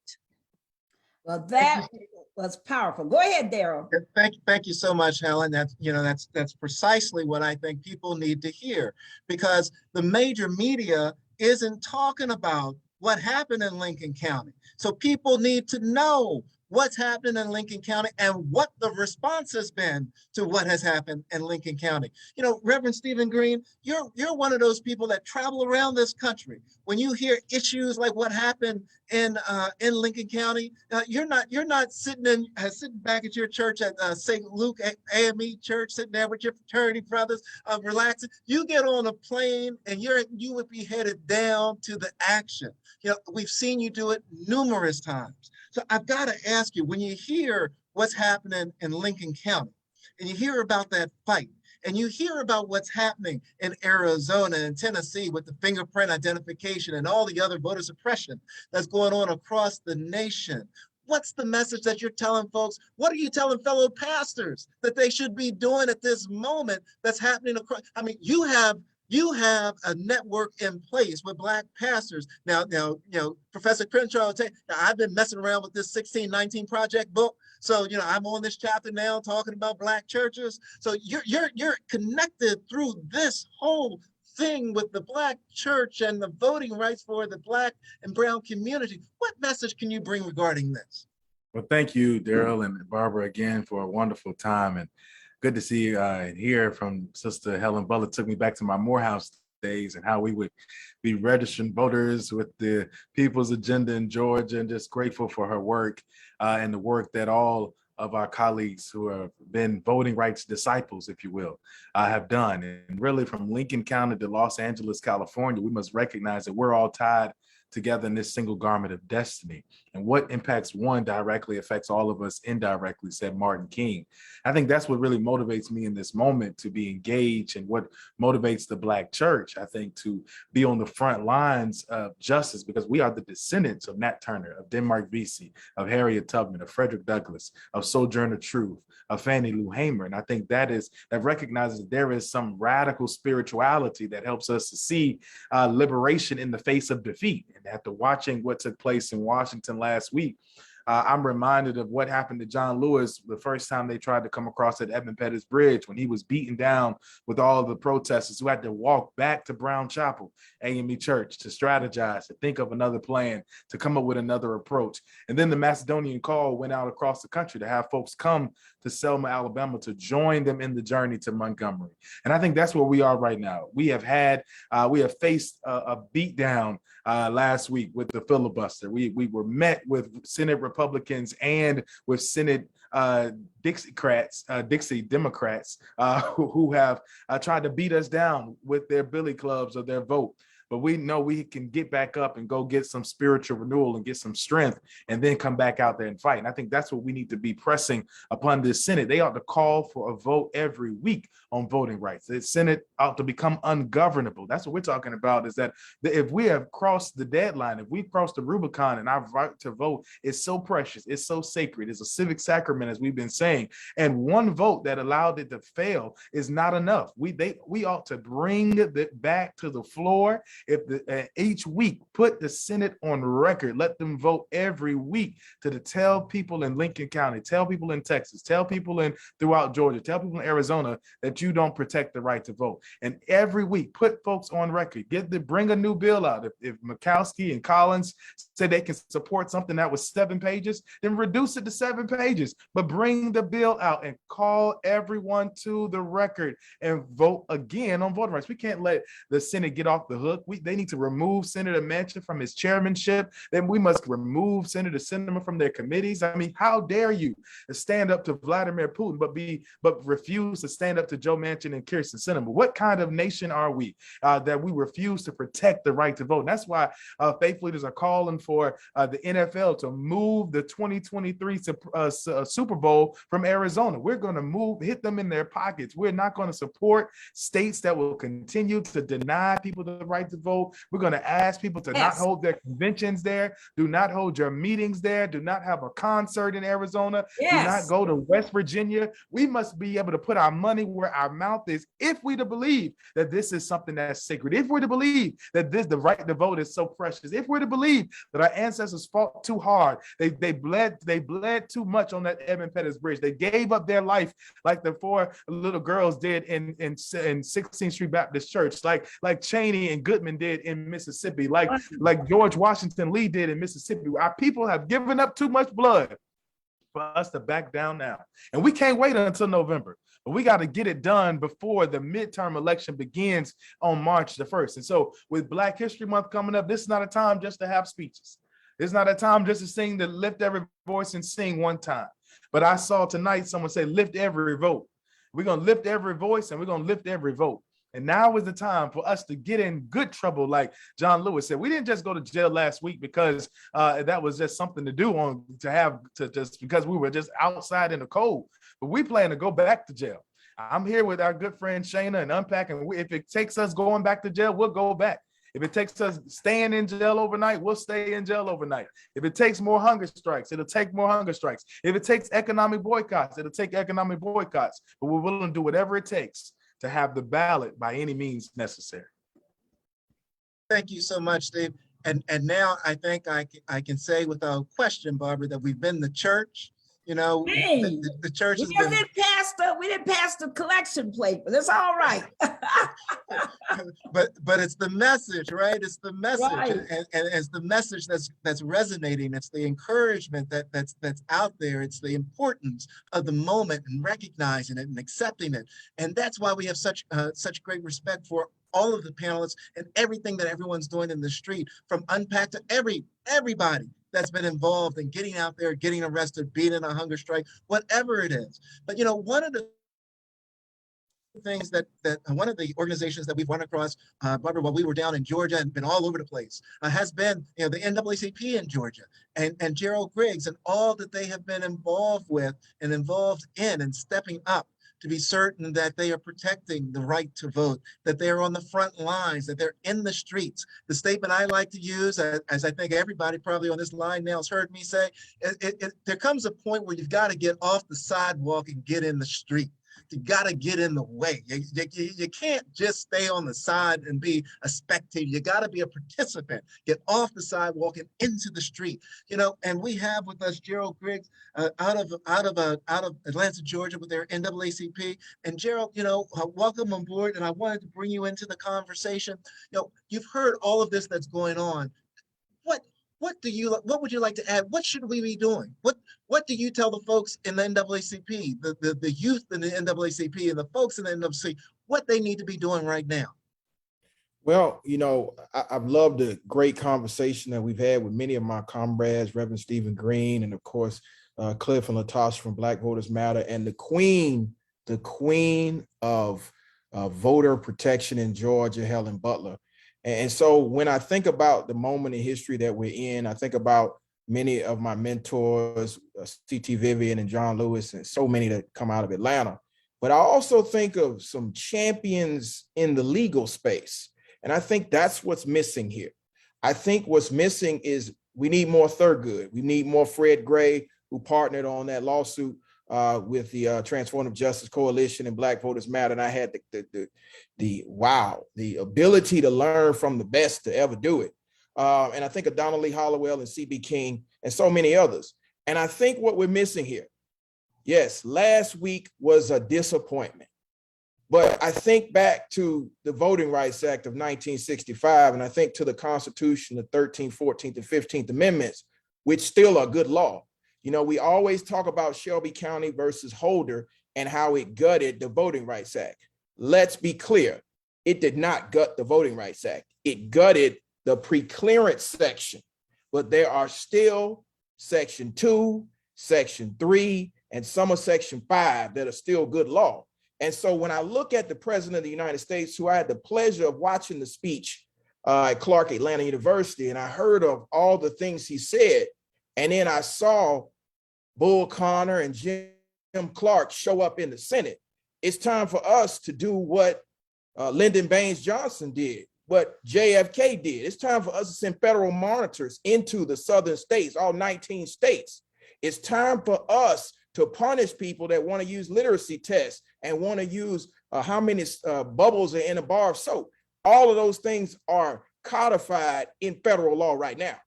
Well, that was powerful. Go ahead, Daryl. Thank you so much, Helen. That's precisely what I think people need to hear, because the major media isn't talking about what happened in Lincoln County. So people need to know what's happening in Lincoln County and what the response has been to what has happened in Lincoln County. You know, Reverend Stephen Green, you're one of those people that travel around this country. When you hear issues like what happened in Lincoln County, you're not sitting back at your church at St. Luke AME Church, sitting there with your fraternity brothers, relaxing. You get on a plane and you would be headed down to the action. You know, we've seen you do it numerous times. So I've got to ask you, when you hear what's happening in Lincoln County, and you hear about that fight, and you hear about what's happening in Arizona and Tennessee with the fingerprint identification and all the other voter suppression that's going on across the nation, what's the message that you're telling folks? What are you telling fellow pastors that they should be doing at this moment that's happening across? I mean, you have a network in place with Black pastors. Now, you know, Professor Crenshaw will tell you, I've been messing around with this 1619 Project book. So, you know, I'm on this chapter now talking about Black churches. So you're connected through this whole thing with the Black church and the voting rights for the Black and brown community. What message can you bring regarding this? Well, thank you, Daryl and Barbara, again, for a wonderful time. And good to see and hear from Sister Helen Butler. Took me back to my Morehouse days and how we would be registering voters with the People's Agenda in Georgia, and just grateful for her work and the work that all of our colleagues who have been voting rights disciples, if you will, have done. And really, from Lincoln County to Los Angeles, California, we must recognize that we're all tied together in this single garment of destiny. And what impacts one directly affects all of us indirectly, said Martin King. I think that's what really motivates me in this moment to be engaged, and what motivates the Black church, I think, to be on the front lines of justice, because we are the descendants of Nat Turner, of Denmark Vesey, of Harriet Tubman, of Frederick Douglass, of Sojourner Truth, of Fannie Lou Hamer. And I think that recognizes that there is some radical spirituality that helps us to see liberation in the face of defeat. And after watching what took place in Washington last week, I'm reminded of what happened to John Lewis the first time they tried to come across at Edmund Pettus Bridge when he was beaten down with all the protesters who had to walk back to Brown Chapel, AME Church, to strategize, to think of another plan, to come up with another approach. And then the Macedonian call went out across the country to have folks come to Selma, Alabama, to join them in the journey to Montgomery. And I think that's where we are right now. We have faced a beatdown last week with the filibuster. We were met with Senate Republicans and with Senate Dixie Democrats who have tried to beat us down with their billy clubs or their vote. But we know we can get back up and go get some spiritual renewal and get some strength and then come back out there and fight. And I think that's what we need to be pressing upon this Senate. They ought to call for a vote every week on voting rights. The Senate ought to become ungovernable. That's what we're talking about, is that if we have crossed the deadline, if we've crossed the Rubicon and our right to vote is so precious, it's so sacred, it's a civic sacrament, as we've been saying, and one vote that allowed it to fail is not enough. We ought to bring it back to the floor. If each week put the Senate on record, let them vote every week to tell people in Lincoln County, tell people in Texas, tell people throughout Georgia, tell people in Arizona that you don't protect the right to vote. And every week put folks on record, bring a new bill out. If Murkowski and Collins said they can support something that was 7 pages, then reduce it to 7 pages, but bring the bill out and call everyone to the record and vote again on voting rights. We can't let the Senate get off the hook. They need to remove Senator Manchin from his chairmanship. Then we must remove Senator Sinema from their committees. I mean, how dare you stand up to Vladimir Putin, but refuse to stand up to Joe Manchin and Kirsten Sinema? What kind of nation are we that we refuse to protect the right to vote? And that's why faith leaders are calling for the NFL to move the 2023 Super Bowl from Arizona. We're going to hit them in their pockets. We're not going to support states that will continue to deny people the right to vote. We're going to ask people to not hold their conventions there. Do not hold your meetings there. Do not have a concert in Arizona. Do not go to West Virginia. We must be able to put our money where our mouth is if we to believe that this is something that's sacred. If we're to believe that the right to vote is so precious. If we're to believe that our ancestors fought too hard, they bled too much on that Edmund Pettus Bridge. They gave up their life like the 4 little girls did in 16th Street Baptist Church, like Cheney and Goodman did in Mississippi, like George Washington Lee did in Mississippi. Our people have given up too much blood for us to back down now. And we can't wait until November, but we got to get it done before the midterm election begins on March the 1st. And so with Black History Month coming up, this is not a time just to have speeches. It's not a time just to sing, to lift every voice and sing one time. But I saw tonight someone say, lift every vote. We're going to lift every voice and we're going to lift every vote. And now is the time for us to get in good trouble, like John Lewis said. We didn't just go to jail last week because that was just something to do just because we were just outside in the cold. But we plan to go back to jail. I'm here with our good friend Shana and unpacking. If it takes us going back to jail, we'll go back. If it takes us staying in jail overnight, we'll stay in jail overnight. If it takes more hunger strikes, it'll take more hunger strikes. If it takes economic boycotts, it'll take economic boycotts. But we're willing to do whatever it takes to have the ballot by any means necessary. Thank you so much, Steve. And now I think I can say without question, Barbara, that we've been the church. You know, the church has been. We didn't pass the collection plate, but it's all right. but it's the message, right? It's the message, Right. and it's the message that's resonating. It's the encouragement that's out there. It's the importance of the moment and recognizing it and accepting it. And that's why we have such great respect for all of the panelists and everything that everyone's doing in the street, from UNPAC to everybody that's been involved in getting out there, getting arrested, being in a hunger strike, whatever it is. But you know, one of the things that one of the organizations that we've run across, Barbara, while we were down in Georgia and been all over the place, has been, you know, the NAACP in Georgia and Gerald Griggs and all that they have been involved with and involved in and stepping up to be certain that they are protecting the right to vote, that they are on the front lines, that they're in the streets. The statement I like to use, as I think everybody probably on this line now has heard me say, there comes a point where you've got to get off the sidewalk and get in the street. You got to get in the way. You can't just stay on the side and be a spectator. You got to be a participant. Get off the sidewalk and into the street. You know, and we have with us Gerald Griggs out of Atlanta, Georgia, with their NAACP. And Gerald, you know, welcome on board. And I wanted to bring you into the conversation. You know, you've heard all of this that's going on. What would you like to add? What should we be doing? What do you tell the folks in the NAACP, the youth in the NAACP and the folks in the NAACP, what they need to be doing right now? Well, you know, I've loved the great conversation that we've had with many of my comrades, Rev Stephen Green, and of course, Cliff and Latasha from Black Voters Matter, and the queen of voter protection in Georgia, Helen Butler. And so when I think about the moment in history that we're in, I think about many of my mentors, C.T. Vivian and John Lewis, and so many that come out of Atlanta. But I also think of some champions in the legal space. And I think that's what's missing here. I think what's missing is we need more Thurgood. We need more Fred Gray, who partnered on that lawsuit with the Transformative Justice Coalition and Black Voters Matter. And I had the ability to learn from the best to ever do it. And I think of Donald Lee Hollowell and C.B. King and so many others. And I think what we're missing here, yes, last week was a disappointment. But I think back to the Voting Rights Act of 1965, and I think to the Constitution, the 13th, 14th, and 15th Amendments, which still are good law. You know, we always talk about Shelby County versus Holder and how it gutted the Voting Rights Act. Let's be clear, it did not gut the Voting Rights Act. It gutted the pre-clearance section, but there are still Section 2, Section 3, and some of Section 5 that are still good law. And so when I look at the President of the United States, who I had the pleasure of watching the speech at Clark Atlanta University, and I heard of all the things he said, and then I saw Bull Connor and Jim Clark show up in the Senate. It's time for us to do what Lyndon Baines Johnson did, what JFK did. It's time for us to send federal monitors into the southern states, all 19 states. It's time for us to punish people that want to use literacy tests and want to use how many bubbles are in a bar of soap. All of those things are codified in federal law right now.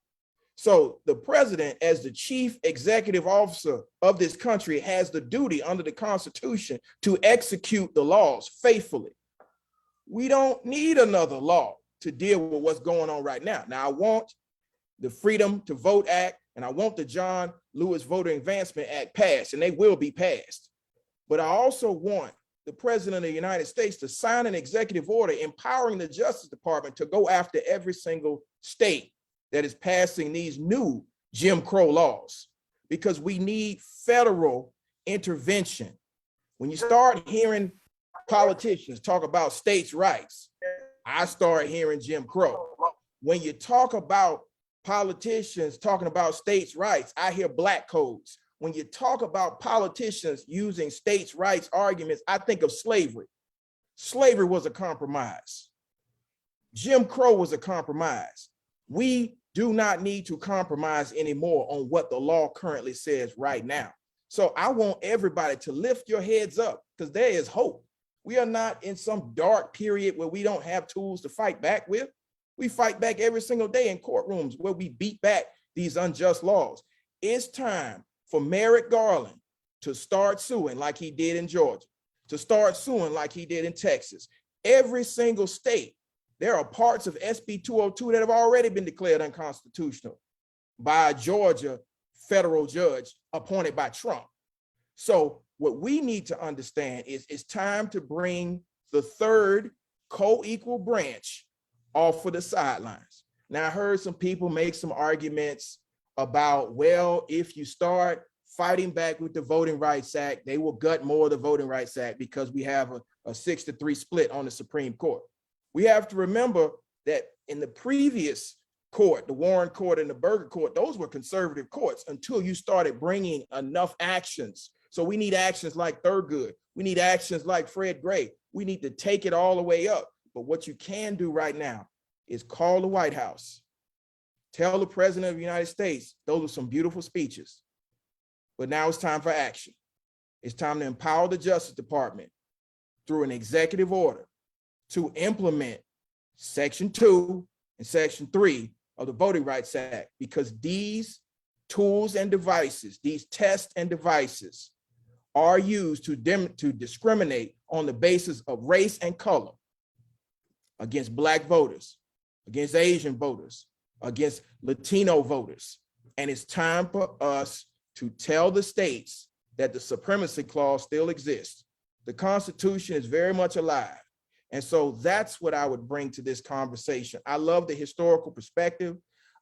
So the president, as the chief executive officer of this country, has the duty under the Constitution to execute the laws faithfully. We don't need another law to deal with what's going on right now. Now, I want the Freedom to Vote Act and I want the John Lewis Voter Advancement Act passed, and they will be passed. But I also want the President of the United States to sign an executive order empowering the Justice Department to go after every single state that is passing these new Jim Crow laws, because we need federal intervention. When you start hearing politicians talk about states' rights, I start hearing Jim Crow. When you talk about politicians talking about states' rights, I hear black codes. When you talk about politicians using states' rights arguments, I think of slavery. Slavery was a compromise. Jim Crow was a compromise. We do not need to compromise anymore on what the law currently says right now. So I want everybody to lift your heads up, because there is hope. We are not in some dark period where we don't have tools to fight back with. We fight back every single day in courtrooms where we beat back these unjust laws. It's time for Merrick Garland to start suing like he did in Georgia, to start suing like he did in Texas. Every single state, there are parts of SB 202 that have already been declared unconstitutional by a Georgia federal judge appointed by Trump. So what we need to understand is it's time to bring the third co-equal branch off of the sidelines. Now, I heard some people make some arguments about, well, if you start fighting back with the Voting Rights Act, they will gut more of the Voting Rights Act because we have a 6-3 split on the Supreme Court. We have to remember that in the previous court, the Warren Court and the Burger Court, those were conservative courts until you started bringing enough actions. So we need actions like Thurgood. We need actions like Fred Gray. We need to take it all the way up. But what you can do right now is call the White House. Tell the President of the United States, those are some beautiful speeches, but now it's time for action. It's time to empower the Justice Department through an executive order to implement Section 2 and Section 3 of the Voting Rights Act, because these tools and devices, these tests and devices are used to discriminate on the basis of race and color against Black voters, against Asian voters, against Latino voters. And it's time for us to tell the states that the supremacy clause still exists. The Constitution is very much alive. And so that's what I would bring to this conversation. I love the historical perspective.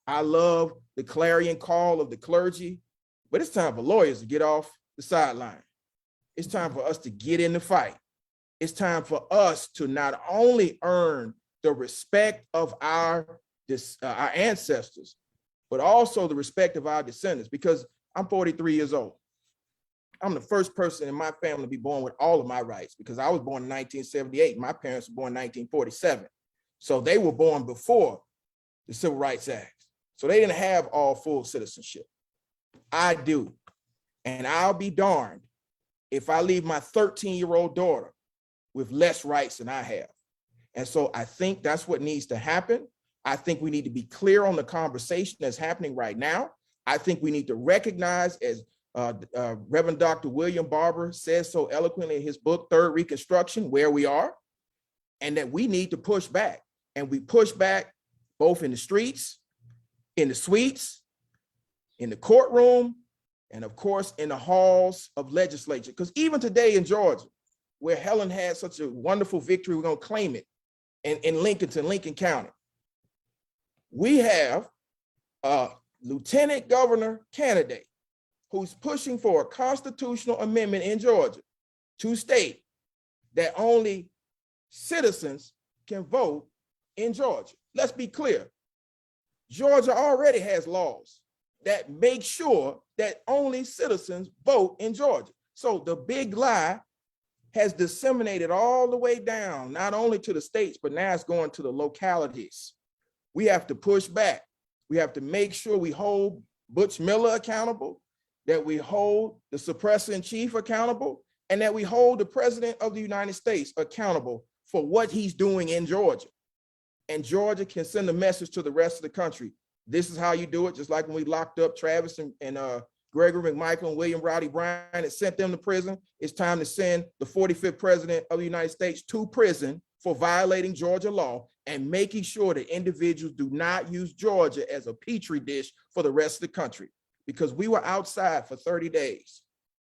I love the clarion call of the clergy, but it's time for lawyers to get off the sideline. It's time for us to get in the fight. It's time for us to not only earn the respect of our ancestors, but also the respect of our descendants, because I'm 43 years old. I'm the first person in my family to be born with all of my rights, because I was born in 1978. My parents were born in 1947. So they were born before the Civil Rights Act. So they didn't have all full citizenship. I do. And I'll be darned if I leave my 13-year-old daughter with less rights than I have. And so I think that's what needs to happen. I think we need to be clear on the conversation that's happening right now. I think we need to recognize, as Reverend Dr. William Barber says so eloquently in his book, Third Reconstruction, where we are, and that we need to push back. And we push back both in the streets, in the suites, in the courtroom, and of course, in the halls of legislature. Because even today in Georgia, where Helen had such a wonderful victory, we're gonna claim it, in Lincoln County, we have a lieutenant governor candidate who's pushing for a constitutional amendment in Georgia to state that only citizens can vote in Georgia. Let's be clear. Georgia already has laws that make sure that only citizens vote in Georgia. So the big lie has disseminated all the way down, not only to the states, but now it's going to the localities. We have to push back. We have to make sure we hold Butch Miller accountable, that we hold the suppressor in chief accountable, and that we hold the president of the United States accountable for what he's doing in Georgia. And Georgia can send a message to the rest of the country. This is how you do it. Just like when we locked up Travis and Gregory McMichael and William Rowdy Bryan and sent them to prison. It's time to send the 45th president of the United States to prison for violating Georgia law and making sure that individuals do not use Georgia as a petri dish for the rest of the country. Because we were outside for 30 days.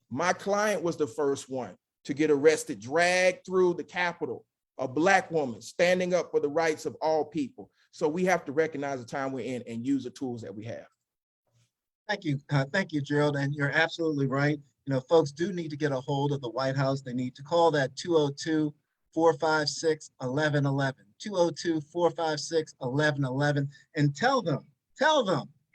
My client was the first one to get arrested, dragged through the Capitol, a Black woman standing up for the rights of all people. So we have to recognize the time we're in and use the tools that we have. Thank you, Gerald. And you're absolutely right. You know, folks do need to get a hold of the White House. They need to call that 202-456-1111, 202-456-1111, and tell them,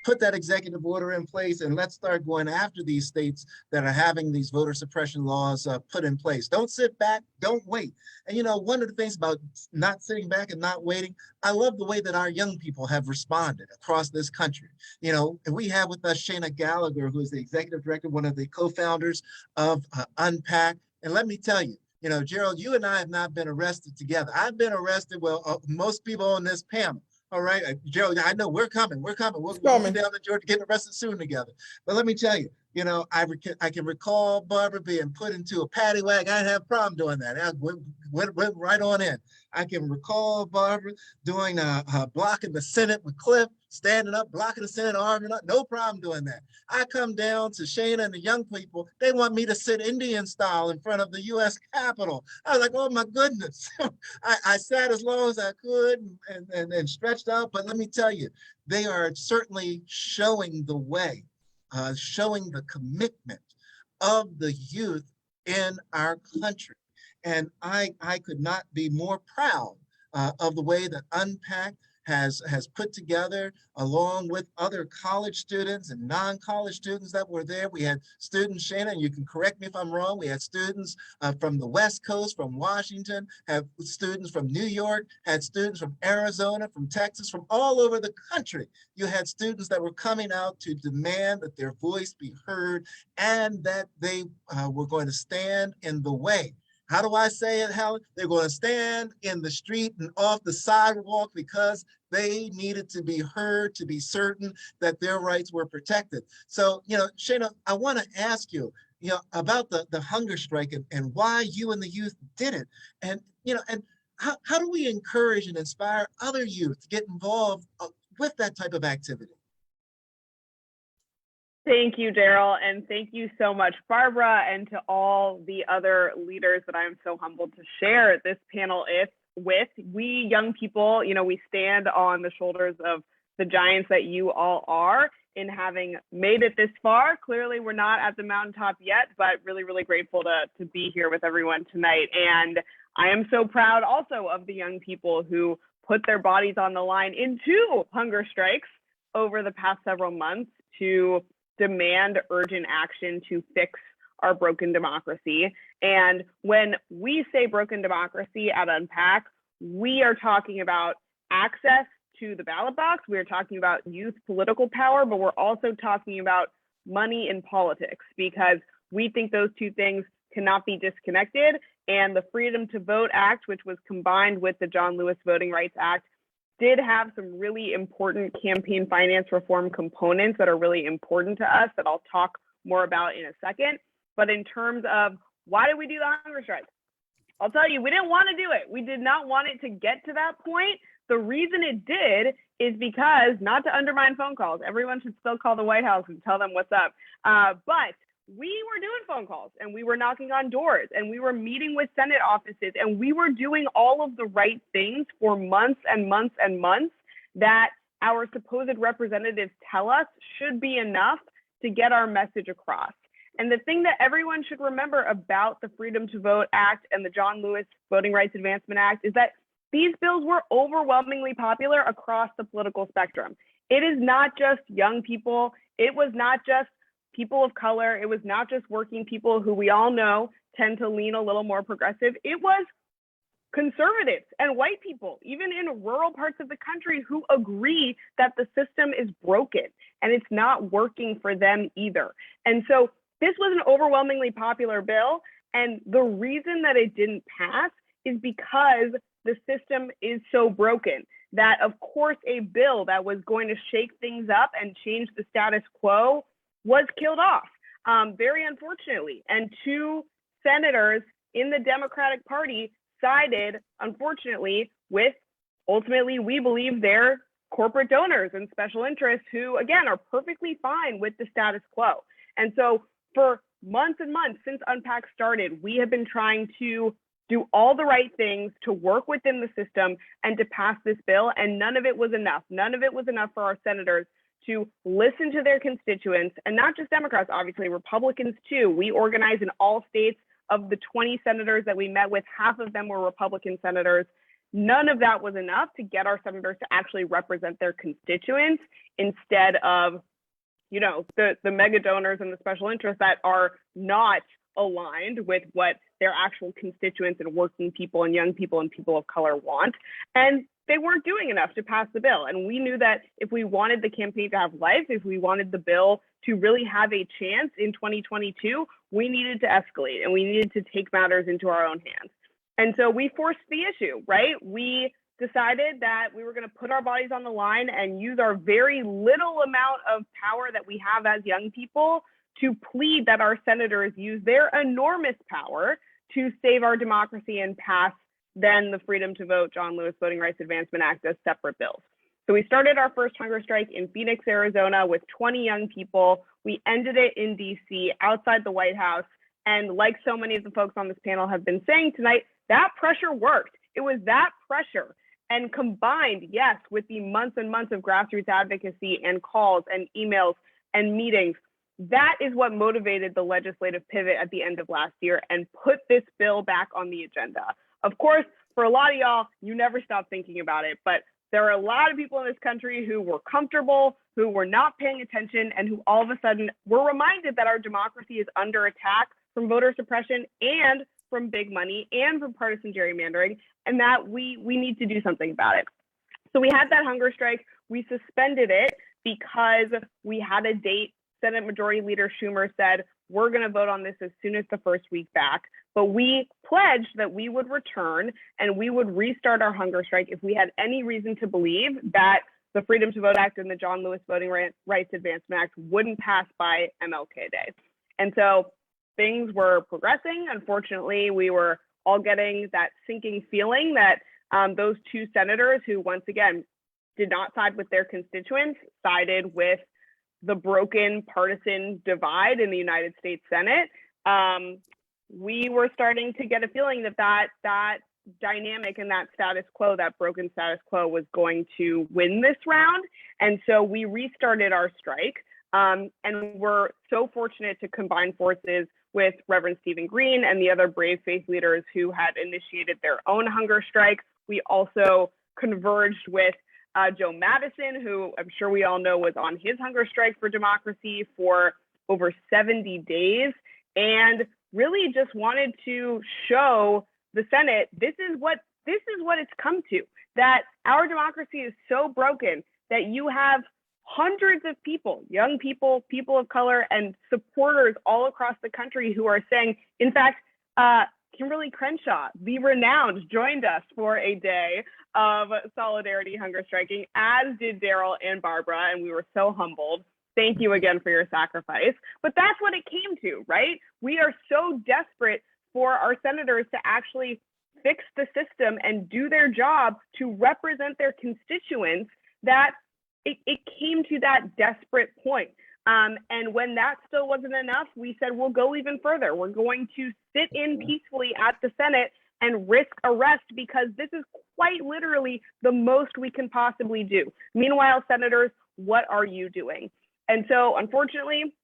put that executive order in place and let's start going after these states that are having these voter suppression laws put in place. Don't sit back, don't wait. And you know, one of the things about not sitting back and not waiting, I love the way that our young people have responded across this country. You know, and we have with us Shana Gallagher, who is the executive director, one of the co-founders of UN-PAC. And let me tell you, you know, Gerald, you and I have not been arrested together. I've been arrested, well, most people on this panel. All right, Gerald, I know we're coming. We'll be down to Georgia getting arrested soon together. But let me tell you, you know, I can recall Barbara being put into a paddy wagon. I didn't have a problem doing that. I went right on in. I can recall Barbara doing blocking the Senate with Cliff, standing up, blocking the Senate, arming up. No problem doing that. I come down to Shana and the young people. They want me to sit Indian style in front of the U.S. Capitol. I was like, oh my goodness. I sat as long as I could and stretched out. But let me tell you, they are certainly showing the way, showing the commitment of the youth in our country. And I could not be more proud of the way that UN-PAC has put together, along with other college students and non-college students that were there. We had students, Shana, and you can correct me if I'm wrong, we had students from the West Coast, from Washington, have students from New York, had students from Arizona, from Texas, from all over the country. You had students that were coming out to demand that their voice be heard and that they were going to stand in the way. How do I say it, Helen? They're going to stand in the street and off the sidewalk because they needed to be heard, to be certain that their rights were protected. So, Shana, I want to ask you, about the hunger strike and why you and the youth did it. And, and how do we encourage and inspire other youth to get involved with that type of activity? Thank you, Daryl, and thank you so much, Barbara, and to all the other leaders that I am so humbled to share this panel with. We young people, we stand on the shoulders of the giants that you all are in having made it this far. Clearly, we're not at the mountaintop yet, but really, really grateful to be here with everyone tonight. And I am so proud also of the young people who put their bodies on the line in 2 hunger strikes over the past several months to demand urgent action to fix our broken democracy. And when we say broken democracy at UN-PAC, we are talking about access to the ballot box. We're talking about youth political power, but we're also talking about money in politics, because we think those 2 things cannot be disconnected. And the Freedom to Vote Act, which was combined with the John Lewis Voting Rights Act, did have some really important campaign finance reform components that are really important to us that I'll talk more about in a second. But in terms of why did we do the hunger strike? I'll tell you, we didn't want to do it. We did not want it to get to that point. The reason it did is because, not to undermine phone calls, everyone should still call the White House and tell them what's up. But we were doing phone calls and we were knocking on doors and we were meeting with Senate offices and we were doing all of the right things for months and months and months that our supposed representatives tell us should be enough to get our message across. And the thing that everyone should remember about the Freedom to Vote Act and the John Lewis Voting Rights Advancement Act is that these bills were overwhelmingly popular across the political spectrum. It is not just young people. It was not just people of color. It was not just working people who we all know tend to lean a little more progressive. It was conservatives and white people, even in rural parts of the country, who agree that the system is broken and it's not working for them either. And so this was an overwhelmingly popular bill. And the reason that it didn't pass is because the system is so broken that, of course, a bill that was going to shake things up and change the status quo was killed off, very unfortunately. And 2 senators in the Democratic Party sided, unfortunately, with, ultimately, we believe, their corporate donors and special interests who, again, are perfectly fine with the status quo. And so for months and months since UN-PAC started, we have been trying to do all the right things to work within the system and to pass this bill, and none of it was enough. None of it was enough for our senators to listen to their constituents, and not just Democrats, obviously, Republicans too. We organize in all states. Of the 20 senators that we met with, half of them were Republican senators. None of that was enough to get our senators to actually represent their constituents instead of, the mega donors and the special interests that are not aligned with what their actual constituents and working people and young people and people of color want. And they weren't doing enough to pass the bill. And we knew that if we wanted the campaign to have life, if we wanted the bill to really have a chance in 2022, we needed to escalate and we needed to take matters into our own hands. And so we forced the issue, right? We decided that we were going to put our bodies on the line and use our very little amount of power that we have as young people to plead that our senators use their enormous power to save our democracy and pass then the Freedom to Vote John Lewis Voting Rights Advancement Act as separate bills. So we started our first hunger strike in Phoenix, Arizona with 20 young people. We ended it in DC outside the White House. And like so many of the folks on this panel have been saying tonight, that pressure worked. It was that pressure, and combined, yes, with the months and months of grassroots advocacy and calls and emails and meetings, that is what motivated the legislative pivot at the end of last year and put this bill back on the agenda. Of course, for a lot of y'all, you never stop thinking about it, but there are a lot of people in this country who were comfortable, who were not paying attention, and who all of a sudden were reminded that our democracy is under attack from voter suppression and from big money and from partisan gerrymandering, and that we need to do something about it. So we had that hunger strike. We suspended it because we had a date. Senate Majority Leader Schumer said, we're going to vote on this as soon as the first week back. But we pledged that we would return and we would restart our hunger strike if we had any reason to believe that the Freedom to Vote Act and the John Lewis Voting Rights Advancement Act wouldn't pass by MLK Day. And so things were progressing. Unfortunately, we were all getting that sinking feeling that those two senators who, once again, did not side with their constituents, sided with the broken partisan divide in the United States Senate. We were starting to get a feeling that dynamic and that status quo, that broken status quo, was going to win this round. And so we restarted our strike. And we're so fortunate to combine forces with Rev Stephen Green and the other brave faith leaders who had initiated their own hunger strike. We also converged with Joe Madison, who I'm sure we all know was on his hunger strike for democracy for over 70 days, and really just wanted to show the Senate, this is what it's come to, that our democracy is so broken that you have hundreds of people, young people, people of color, and supporters all across the country who are saying, in fact, Kimberly Crenshaw, the renowned, joined us for a day of solidarity hunger striking, as did Daryl and Barbara, and we were so humbled. Thank you again for your sacrifice. But that's what it came to, right? We are so desperate for our senators to actually fix the system and do their job to represent their constituents that it came to that desperate point. And when that still wasn't enough, we said, we'll go even further. We're going to sit in peacefully at the Senate and risk arrest, because this is quite literally the most we can possibly do. Meanwhile, senators, what are you doing? And so, unfortunately,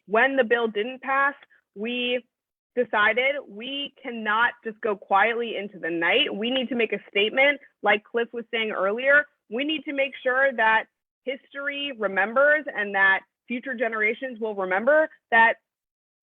when the bill didn't pass, we decided we cannot just go quietly into the night. We need to make a statement, like Cliff was saying earlier. We need to make sure that history remembers and that future generations will remember that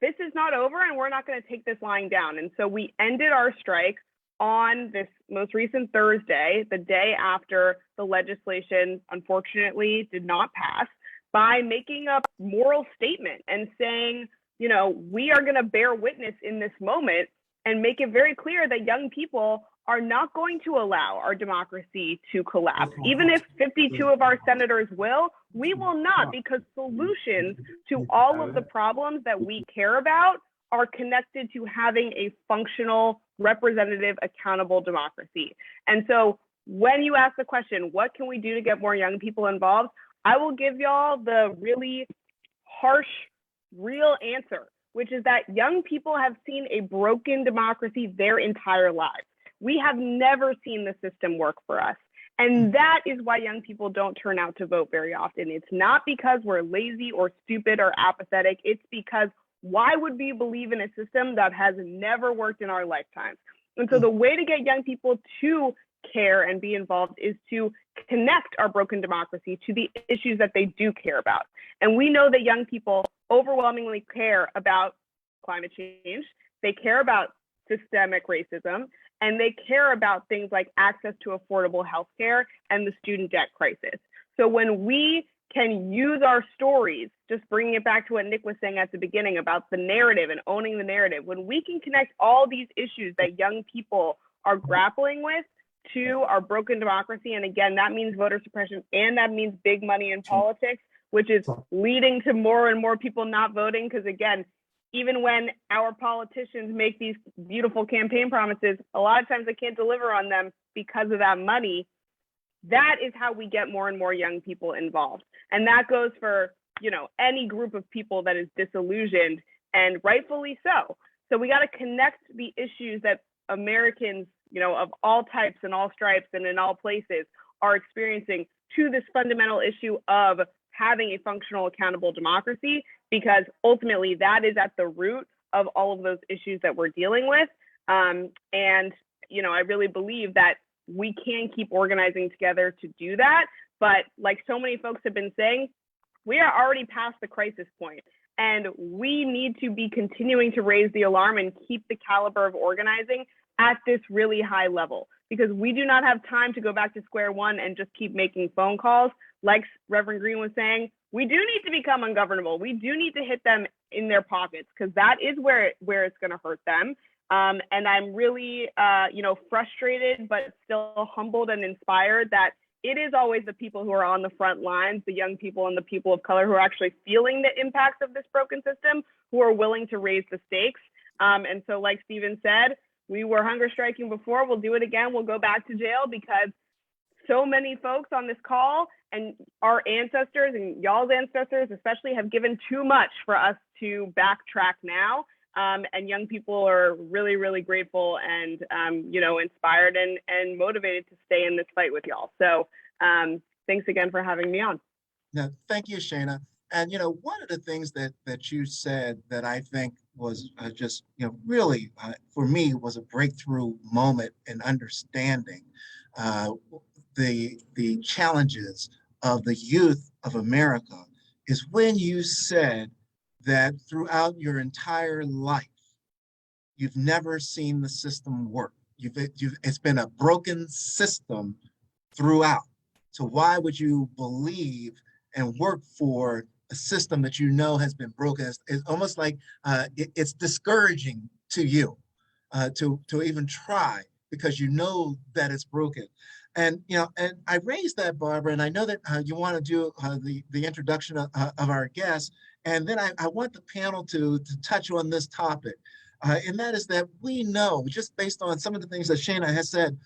this is not over and we're not going to take this lying down. And so we ended our strike on this most recent Thursday, the day after the legislation unfortunately did not pass, by making a moral statement and saying, you know, we are going to bear witness in this moment and make it very clear that young people are not going to allow our democracy to collapse. Even if 52 of our senators will, we will not, because solutions to all of the problems that we care about are connected to having a functional, representative, accountable democracy. And so when you ask the question, what can we do to get more young people involved? I will give y'all the really harsh, real answer, which is that young people have seen a broken democracy their entire lives. We have never seen the system work for us. And that is why young people don't turn out to vote very often. It's not because we're lazy or stupid or apathetic. It's because why would we believe in a system that has never worked in our lifetimes? And so the way to get young people to care and be involved is to connect our broken democracy to the issues that they do care about. And we know that young people overwhelmingly care about climate change. They care about systemic racism, and they care about things like access to affordable healthcare and the student debt crisis. So when we can use our stories, just bringing it back to what Nick was saying at the beginning about the narrative and owning the narrative, when we can connect all these issues that young people are grappling with to our broken democracy, and again, that means voter suppression and that means big money in politics, which is leading to more and more people not voting, because again, even when our politicians make these beautiful campaign promises, a lot of times they can't deliver on them because of that money. That is how we get more and more young people involved. And that goes for, you know, any group of people that is disillusioned, and rightfully so. So we got to connect the issues that Americans, you know, of all types and all stripes and in all places are experiencing to this fundamental issue of having a functional, accountable democracy, because ultimately that is at the root of all of those issues that we're dealing with. And, you know, I really believe that we can keep organizing together to do that. But like so many folks have been saying, we are already past the crisis point, and we need to be continuing to raise the alarm and keep the caliber of organizing at this really high level, because we do not have time to go back to square one and just keep making phone calls. Like Reverend Green was saying, we do need to become ungovernable. We do need to hit them in their pockets, because that is where it's going to hurt them. And I'm really, frustrated, but still humbled and inspired that it is always the people who are on the front lines, the young people and the people of color who are actually feeling the impacts of this broken system, who are willing to raise the stakes. And so like Stephen said, we were hunger striking before, we'll do it again. We'll go back to jail, because so many folks on this call and our ancestors and y'all's ancestors especially have given too much for us to backtrack now. And young people are really, really grateful and, inspired and motivated to stay in this fight with y'all. So thanks again for having me on. No, thank you, Shana. And, one of the things that you said that I think was just, really for me was a breakthrough moment in understanding the challenges of the youth of America is when you said that throughout your entire life, you've never seen the system work. It's been a broken system throughout. So why would you believe and work for a system that you know has been broken? It's almost like it's discouraging to you to even try, because you know that it's broken. And and I raised that, Barbara, and I know that you want to do the introduction of our guests, and then I want the panel to touch on this topic, and that is that we know, just based on some of the things that Shana has said,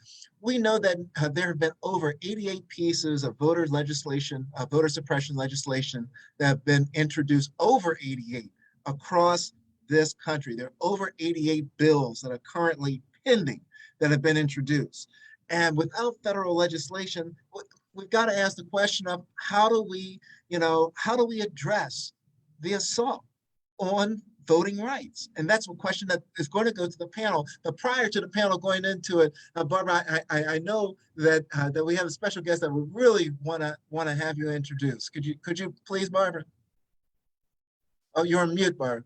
we know that there have been over 88 pieces of voter legislation, voter suppression legislation that have been introduced, over 88 across this country. There are over 88 bills that are currently pending that have been introduced. And without federal legislation, we've got to ask the question of how do we address the assault on voting rights? And that's a question that is going to go to the panel. But prior to the panel going into it, Barbara, I know that that we have a special guest that we really want to have you introduce. Could you please, Barbara? Oh, you're on mute, Barbara.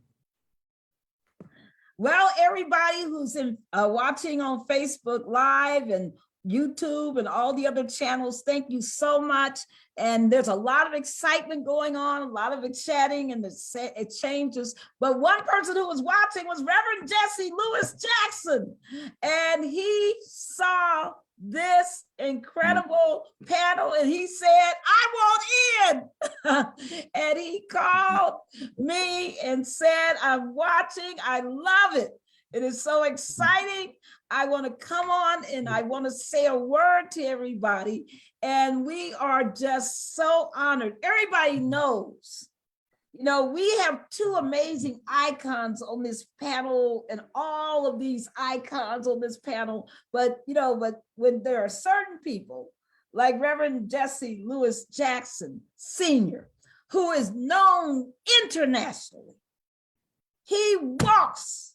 Well, everybody who's watching on Facebook Live and YouTube and all the other channels, thank you so much. And there's a lot of excitement going on, a lot of chatting and the exchanges. But one person who was watching was Reverend Jesse Lewis Jackson. And he saw this incredible panel and he said, I want in. And he called me and said, I'm watching, I love it. It is so exciting. I want to come on and I want to say a word to everybody. And we are just so honored. Everybody knows, we have two amazing icons on this panel and all of these icons on this panel. But when there are certain people like Reverend Jesse Lewis Jackson, Sr., who is known internationally, he walks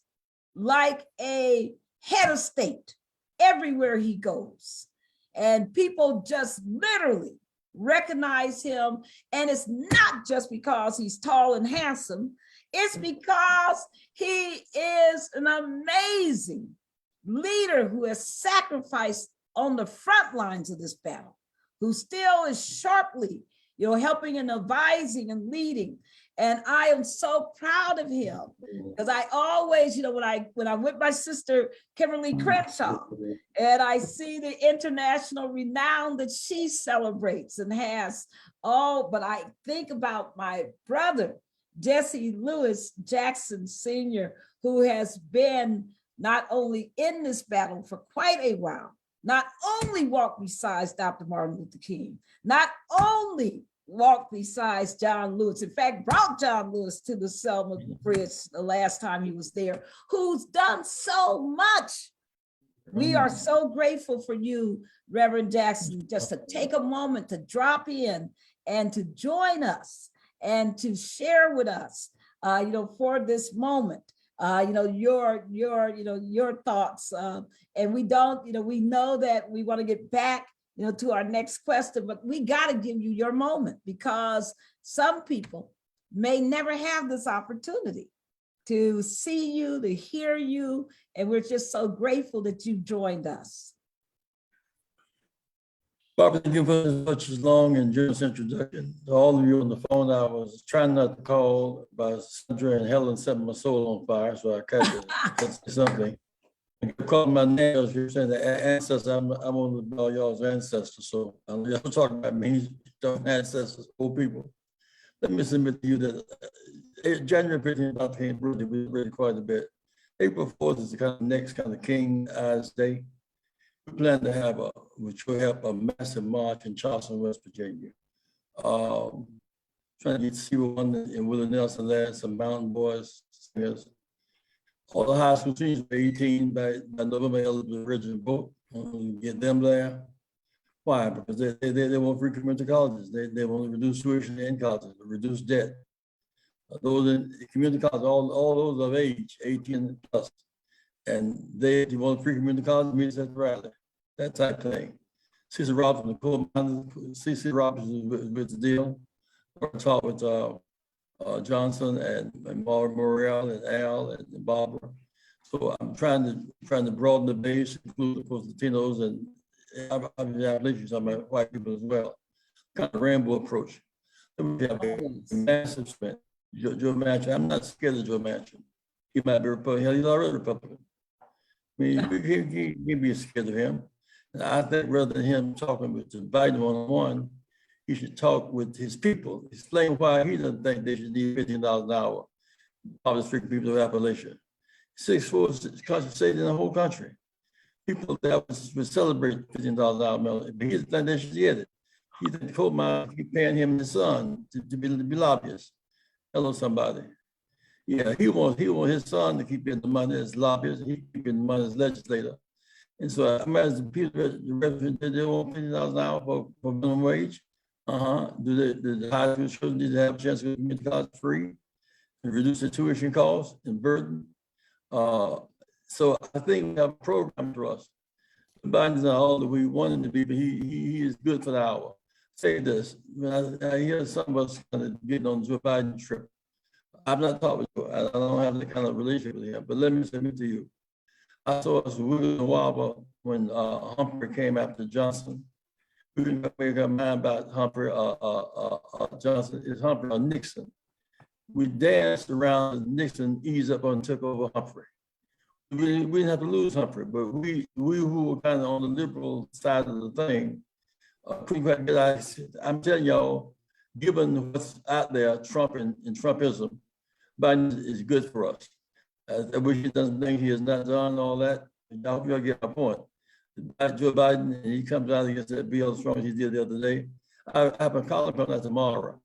like a head of state everywhere he goes. And people just literally recognize him. And it's not just because he's tall and handsome, it's because he is an amazing leader who has sacrificed on the front lines of this battle, who still is sharply, helping and advising and leading. And I am so proud of him, because I always, when I'm with my sister, Kimberly Crenshaw, and I see the international renown that she celebrates and has but I think about my brother, Jesse Lewis Jackson Sr., who has been not only in this battle for quite a while, not only walked beside Dr. Martin Luther King, not only walked beside John Lewis, in fact, brought John Lewis to the Selma Bridge the last time he was there, who's done so much. We are so grateful for you, Reverend Jackson, just to take a moment to drop in and to join us and to share with us, for this moment. your thoughts. And we don't, we know that we want to get back, to our next question, but we got to give you your moment, because some people may never have this opportunity to see you, to hear you, and we're just so grateful that you joined us. Barbara, thank you for such a long and generous introduction. To all of you on the phone, I was trying not to call, but Sandra and Helen set my soul on fire, so I had to say something. You called my names, you're saying the ancestors, I'm one of y'all's ancestors, so y'all talking about me, don't ancestors, old people. Let me submit to you that January 15th, I came really quite a bit. April 4th is the kind of next kind of King Eyes Day. We plan to have which will have a massive march in Charleston, West Virginia. Trying to get C1 in Willie Nelson land, some mountain boys, singers. All the high school teams were 18 by November, the original vote. Get them there. Why? Because they want free community colleges. They want to reduce tuition in colleges, reduce debt. Those in community colleges, all those of age, 18 plus. And they want free community college, means at the rally, that type of thing. Cece Roberts from the coal mines, Cece Roberts is with the deal. I talked with Johnson and Maura Morrell and Al and Barbara. So I'm trying to broaden the base, include of course Latinos and Appalachians, some white people as well. Kind of rainbow approach. We have a massive spend. Joe Manchin, I'm not scared of Joe Manchin. He might be Republican. He's already Republican. I mean, he can't be scared of him. And I think rather than him talking with Biden one-on-one, he should talk with his people, explain why he doesn't think they should need $15 an hour. Obviously, people of Appalachia. 6-4 country state in the whole country. People that would celebrate $15 an hour, but he doesn't think they should get it. He think the coal mine keep paying him and his son to be lobbyists. Hello, somebody. Yeah, he wants his son to keep getting the money as lobbyist, he keep getting the money as legislator. And so I imagine the resident, they want $15 an hour for minimum wage. Do the high school children need to have a chance to get college free and reduce the tuition costs and burden? So I think we have a program for us. Biden's not all that we want him to be, but he is good for the hour. Say this, when I hear some of us kind of getting on Joe Biden trip. I've not talked with Joe. I don't have that kind of relationship with him, but let me submit to you. I saw us wiggling and wobble when Humphrey came after Johnson. We didn't make our mind about Humphrey Johnson. Is Humphrey or Nixon? We danced around Nixon, eased up and took over Humphrey. We didn't have to lose Humphrey, but we who were kind of on the liberal side of the thing, couldn't quite get out. I'm telling y'all, given what's out there, Trump and Trumpism, Biden is good for us. I wish he doesn't think he has not done all that. I hope y'all get my point. Joe Biden, and he comes out against that bill as strong as he did the other day. I have a column on that tomorrow.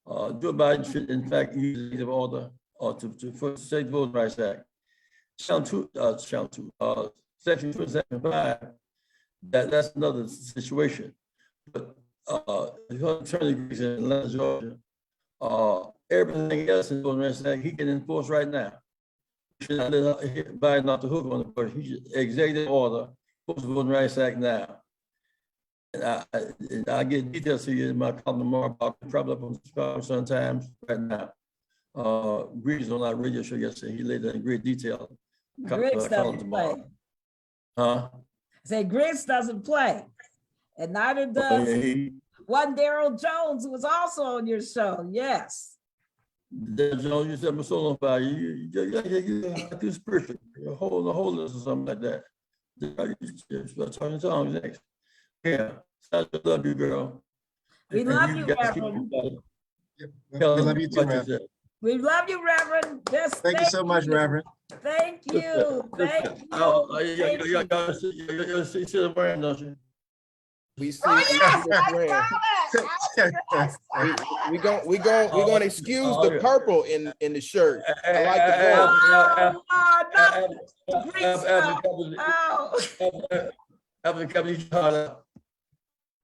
Joe Biden should, in fact, use the executive order to state the Voting Rights Act. Section 275, that's another situation. But Attorney Griggs in Atlanta, Georgia, everything else in the Voting Rights Act he can enforce right now. He should not let Biden off the hook on the part. He should executive order, post the Voting Rights Act now. And I get details to you in my column tomorrow about probably up on Chicago Sun-Times right now. Griggs on our radio show yesterday, he laid that in great detail. Griggs doesn't play. Huh? Say Griggs doesn't play. And neither does one Daryl Jones, who was also on your show. Yes. Daryl Jones, you set my soul on fire. You too spiritual. You're holiness or something like that. You're talking tongues next. Yeah. I love you, girl. We love you, Reverend. We love you too, Reverend. We love you, Reverend. Thank you so much, Reverend. Thank you. Thank you. You see the brand, don't you? We see. Oh, yes, We're gonna excuse the purple in the shirt. I like the gold.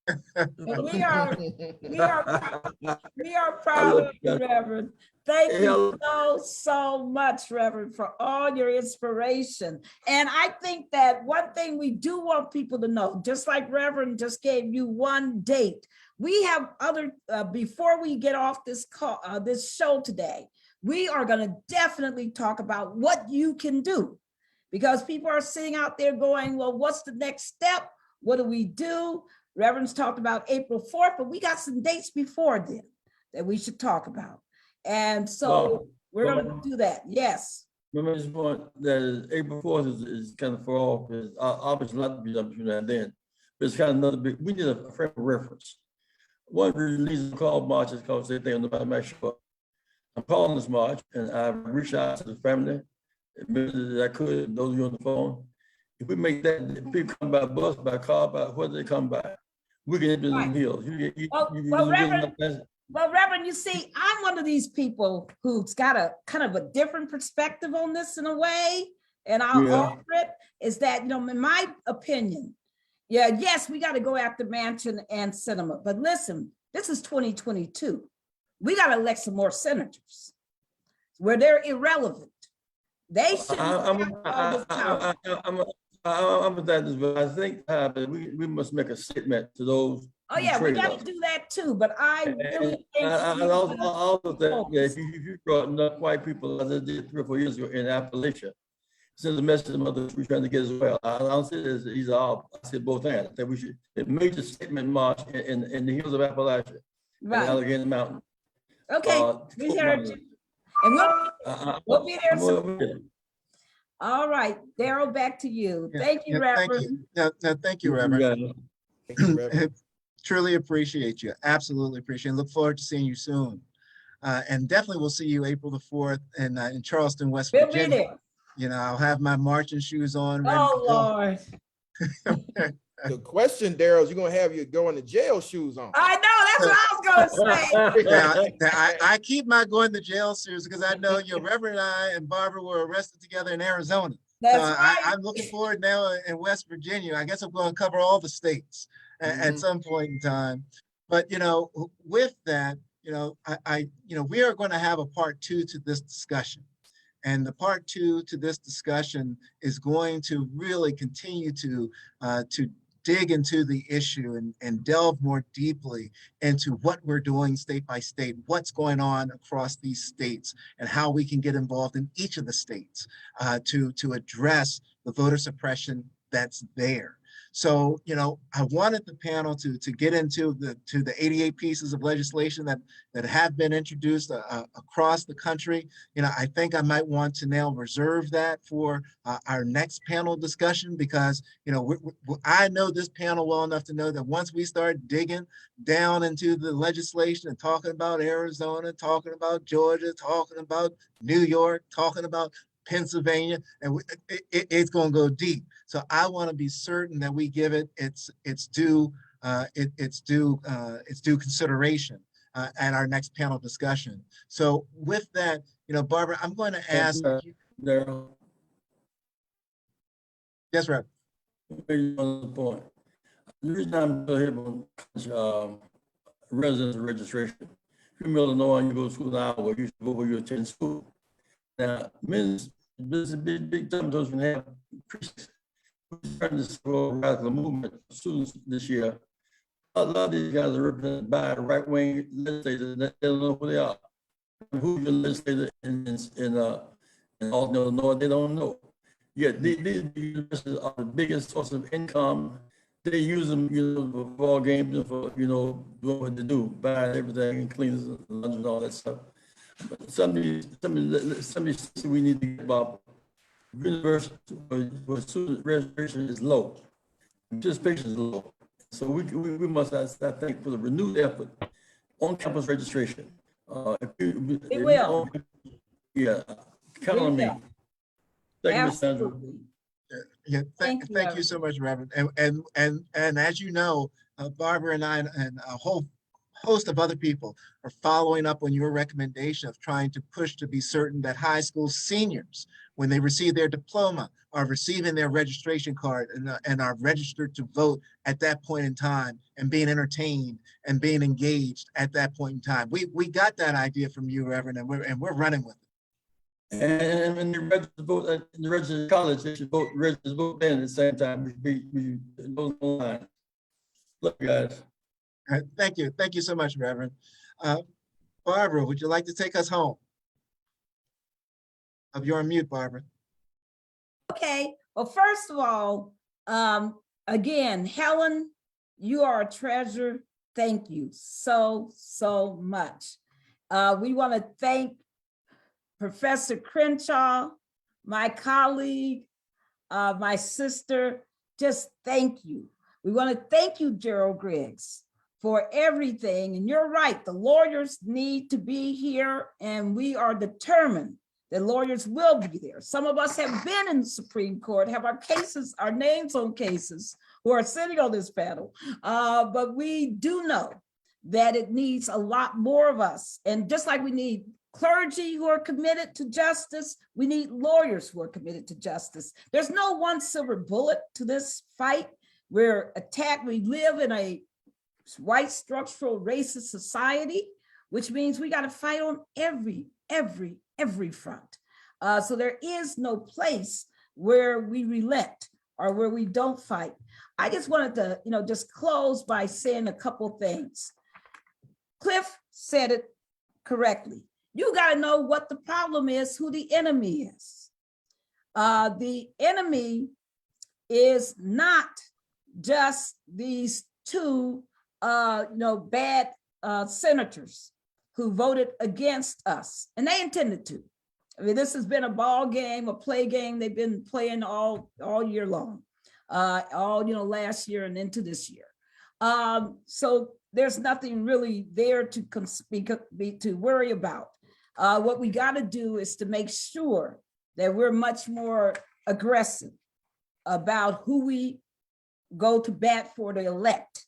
We are, we are proud of you, Reverend. Thank you so much, Reverend, for all your inspiration. And I think that one thing we do want people to know, just like Reverend just gave you one date, we have other, before we get off this call, this show today, we are going to definitely talk about what you can do, because people are sitting out there going, well, what's the next step? What do we do? Reverend's talked about April 4th, but we got some dates before then that we should talk about. And so we're going to do that. Yes. Remember this point that is April 4th is kind of far off. It's obviously not to be done between that then, but it's kind of another big, we need a frame of reference. One of the reasons called March is called same thing on the back show. I'm calling this March and I've reached out to the family, admitted that I could, those of you on the phone. If we make that, if people come by bus, by car, by whether they come by, we can enter the hills. Well, Reverend, you see, I'm one of these people who's got a kind of a different perspective on this in a way, and I'll offer it, is that, you know, in my opinion, yes, we got to go after Mansion and Cinema, but listen, this is 2022. We got to elect some more senators where they're irrelevant. They should. I'm with that, but I think we must make a statement to those. Oh yeah, we got to do that too. But I really think also think if you brought enough white people as I did 3 or 4 years ago in Appalachia, send a message to them others we're trying to get as well. I don't say this these are all. I said both hands that we should a major statement march in the hills of Appalachia, right, Allegheny Mountain. Okay, we heard you. And we'll be there soon. All right, Daryl, back to you. Thank you, Reverend. Thank you, Reverend. Truly appreciate you. Absolutely appreciate it. Look forward to seeing you soon. And definitely we'll see you April the 4th in Charleston, West Virginia. We'll be there. You know, I'll have my marching shoes on. Ready Lord. The question, Daryl, is you're going to have your going to jail shoes on. I know, that's what I was going to say. I keep my going to jail shoes because I know your Reverend and I and Barbara were arrested together in Arizona. That's right. I'm looking forward now in West Virginia. I guess I'm going to cover all the states at some point in time. But, you know, with that, you know, we are going to have a part 2 to this discussion. And the part 2 to this discussion is going to really continue to dig into the issue and delve more deeply into what we're doing state by state, what's going on across these states, and how we can get involved in each of the states to address the voter suppression that's there. So, you know, I wanted the panel to get into the 88 pieces of legislation that have been introduced across the country. You know, I think I might want to now reserve that for our next panel discussion, because, you know, I know this panel well enough to know that once we start digging down into the legislation and talking about Arizona, talking about Georgia, talking about New York, talking about Pennsylvania, and it's going to go deep. So I want to be certain that we give it its due consideration at our next panel discussion. So with that, you know, Barbara, I'm going to ask you. Daryl. Yes, Rev. On the point. The reason I'm here on residence registration. If you're in Illinois and you go to school now, or you go where you attend school. Now, this is a big time those can have increases. We're starting this radical movement of students this year. A lot of these guys are represented by right-wing legislators that they don't know who they are. Who's your legislator in Illinois, they don't know. Yet these universities are the biggest source of income. They use them, you know, for ball games and for, you know, doing what they do, buying everything and cleaning lunch and all that stuff. But some of these we need to get about university where student registration is low, participation is low. So we must, I think, for the renewed effort on campus registration. It will. Yeah, count on me. Thank you, Ms. Sandra. Yeah, thank you so much, Reverend. And as you know, Barbara and I and a whole host of other people are following up on your recommendation of trying to push to be certain that high school seniors, when they receive their diploma, are receiving their registration card and are registered to vote at that point in time and being entertained and being engaged at that point in time. We got that idea from you, Reverend, and we're running with it. And when they register vote in the registered college, they should register vote then at the same time. We go online. Look, guys. All right, thank you. Thank you so much, Reverend. Barbara, would you like to take us home? You're on mute, Barbara. Okay, well, first of all, again, Helen, you are a treasure. Thank you so much. We want to thank Professor Crenshaw, my colleague, my sister, just thank you. We want to thank you, Gerald Griggs, for everything. And you're right, the lawyers need to be here, and we are determined that lawyers will be there. Some of us have been in the Supreme Court, have our cases, our names on cases, who are sitting on this panel. But we do know that it needs a lot more of us. And just like we need clergy who are committed to justice, we need lawyers who are committed to justice. There's no one silver bullet to this fight. We're attacked, we live in a white structural racist society, which means we got to fight on every front. So there is no place where we relent or where we don't fight. I just wanted to, just close by saying a couple things. Cliff said it correctly. You got to know what the problem is, who the enemy is. The enemy is not just these two, bad senators who voted against us, and they intended to. I mean, this has been a ball game, a play game they've been playing all year long, last year and into this year. So there's nothing really there to worry about. What we got to do is to make sure that we're much more aggressive about who we go to bat for to elect.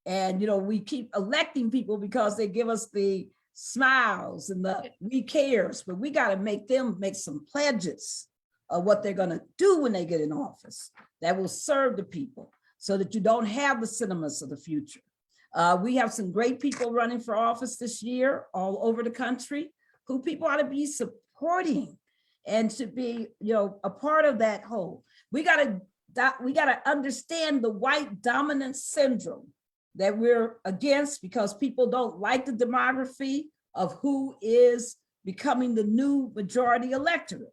And, we keep electing people because they give us the smiles and the we cares, but we got to make them make some pledges of what they're going to do when they get in office that will serve the people so that you don't have the cinemas of the future. We have some great people running for office this year all over the country who people ought to be supporting and to be, a part of that whole. We got to understand the white dominance syndrome that we're against because people don't like the demography of who is becoming the new majority electorate.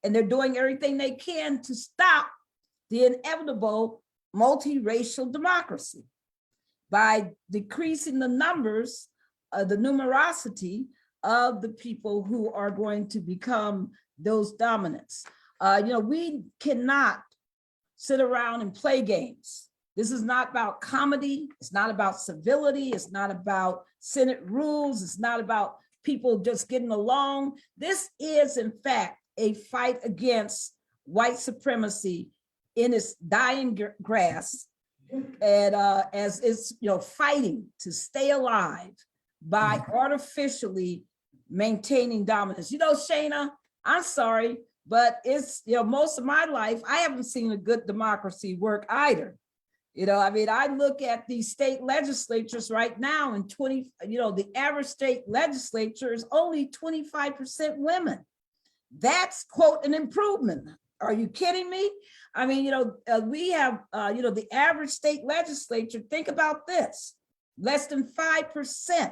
And they're doing everything they can to stop the inevitable multiracial democracy by decreasing the numbers, the numerosity of the people who are going to become those dominants. We cannot sit around and play games. This is not about comedy. It's not about civility. It's not about Senate rules. It's not about people just getting along. This is, in fact, a fight against white supremacy in its dying grass, and as it's fighting to stay alive by artificially maintaining dominance. Shana, I'm sorry, but it's most of my life I haven't seen a good democracy work either. I look at the state legislatures right now, and the average state legislature is only 25% women. That's, quote, an improvement. Are you kidding me? We have, the average state legislature, think about this, less than 5%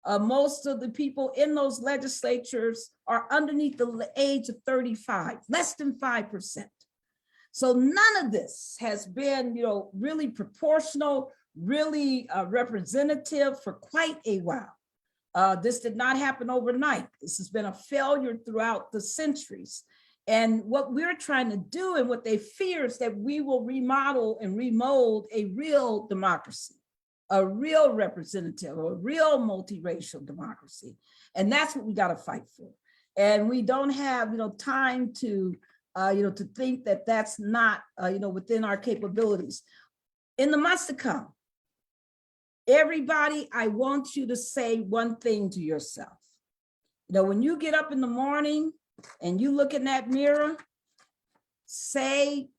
of most of the people in those legislatures are underneath the age of 35, less than 5%. So none of this has been, really proportional, really representative for quite a while. This did not happen overnight. This has been a failure throughout the centuries. And what we're trying to do and what they fear is that we will remodel and remold a real democracy, a real representative, a real multiracial democracy. And that's what we got to fight for. And we don't have, time to think that that's not, within our capabilities. In the months to come, Everybody, I want you to say one thing to yourself. You know, when you get up in the morning and you look in that mirror, say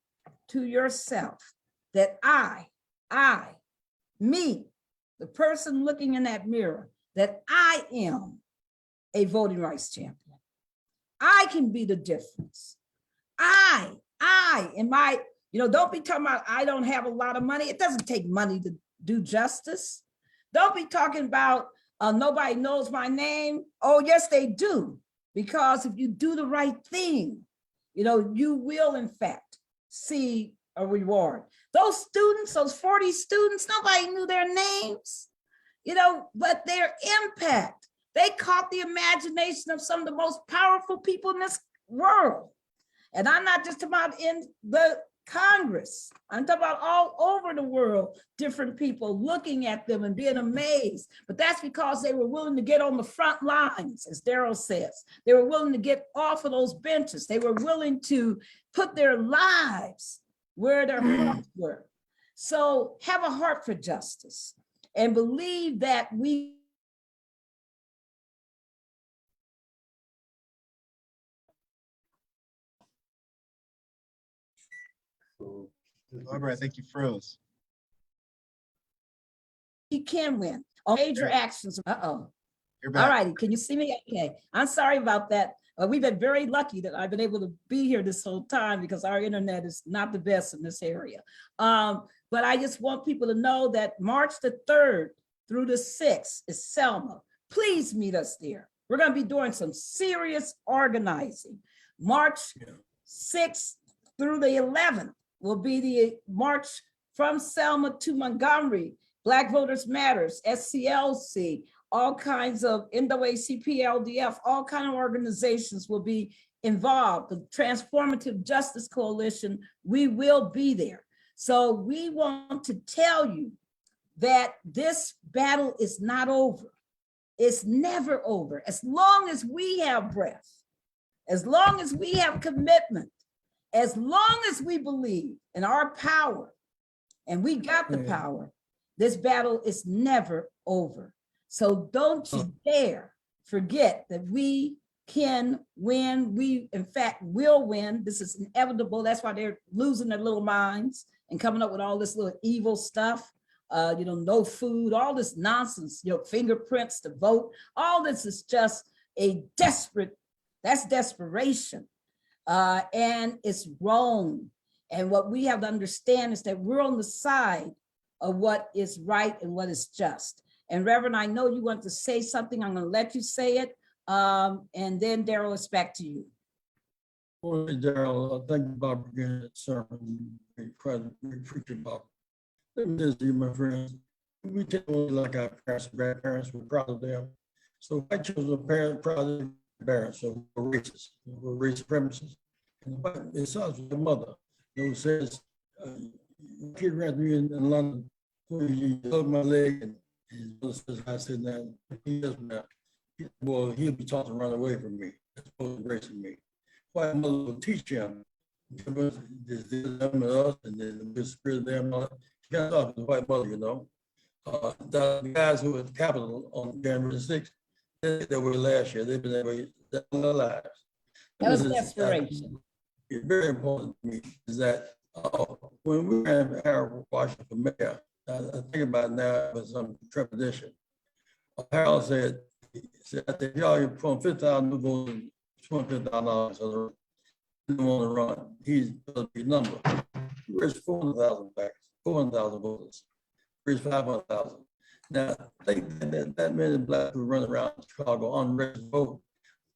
to yourself that me, the person looking in that mirror, that I am a voting rights champion. I can be the difference. I am my, don't be talking about I don't have a lot of money. It doesn't take money to do justice. Don't be talking about nobody knows my name. Oh, yes, they do. Because if you do the right thing, you will in fact see a reward. Those students, those 40 students, nobody knew their names, but their impact, they caught the imagination of some of the most powerful people in this world. And I'm not just talking about in the Congress. I'm talking about all over the world, different people looking at them and being amazed. But that's because they were willing to get on the front lines, as Daryl says. They were willing to get off of those benches. They were willing to put their lives where their hearts were. So have a heart for justice and believe that we Barbara, I think you froze. can win on major actions. You're back. All righty, can you see me? Okay, I'm sorry about that. We've been very lucky that I've been able to be here this whole time because our internet is not the best in this area. But I just want people to know that March the 3rd through the 6th is Selma. Please meet us there. We're going to be doing some serious organizing. March 6th through the 11th will be the march from Selma to Montgomery. Black Voters Matters, SCLC, all kinds of NAACP, LDF, all kinds of organizations will be involved. The Transformative Justice Coalition, we will be there. So we want to tell you that this battle is not over. It's never over. As long as we have breath, as long as we have commitment, as long as we believe in our power, and we got the power, this battle is never over. So don't you dare forget that we can win. We, in fact, will win. This is inevitable. That's why they're losing their little minds and coming up with all this little evil stuff. No food, all this nonsense, fingerprints to vote. All this is just that's desperation. And it's wrong. And what we have to understand is that we're on the side of what is right and what is just. And Reverend, I know you want to say something. I'm going to let you say it. And then Daryl, it's back to you. Well, Daryl, thank you, Bob, for getting that sermon. Great preacher, Bob. Let me just you, my friends. We tell like our parents and grandparents, we're proud of them. So white children are proud of their parents, so we're racist. We're race supremacists. And the white, it starts with the mother, who says, kid ran to me in London, he held my leg and his mother says, I said, now, he does now. Well, he'll be taught to run away from me. That's supposed to embracing me. White mother will teach him. This them and us, and then the spirit of them. She got off the white mother, The guys who were at the Capitol on January 6th, they were last year. They've been there all their lives. That was desperation. It's very important to me is that when we ran Harold Washington for mayor, I think about it now with some trepidation. Harold said, I think y'all from 50,000 votes, $25,000 he didn't want to run. He's a big number. He raised 400,000 back, 400,000 voters. Raised 500,000. Now, think that many blacks who run around Chicago unregistered vote.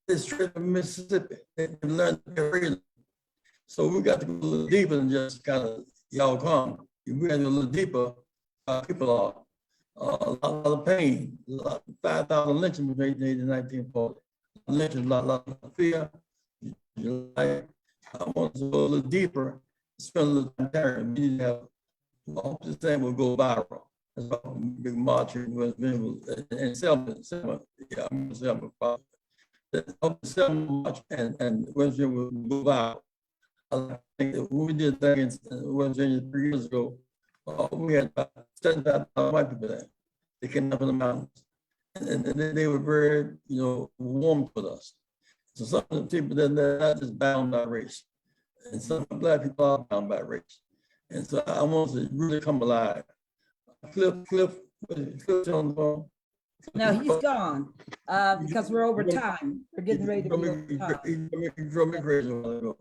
They're straight from Mississippi. They learned their freedom. So we got to go a little deeper than just kind of y'all come. We got to go a little deeper. People are a lot of pain. 5,000 lynchings was made in 1940. Lynchings, a lot of fear. I want to go a little deeper. Spend a little time. We need to have. I hope this thing will go viral. That's why big marching and Selma. Yeah, I'm Selma. Selma march and West Virginia will go viral. I think that when we did that in West Virginia 3 years ago, we had about 75,000 white people there. They came up in the mountains. And they were very, warm with us. So some of the people that are not just bound by race. And some Black people are bound by race. And so I want to really come alive. Cliff on the phone. No, he's gone, because we're over time. We're getting ready to be over time. He drove me crazy a while ago.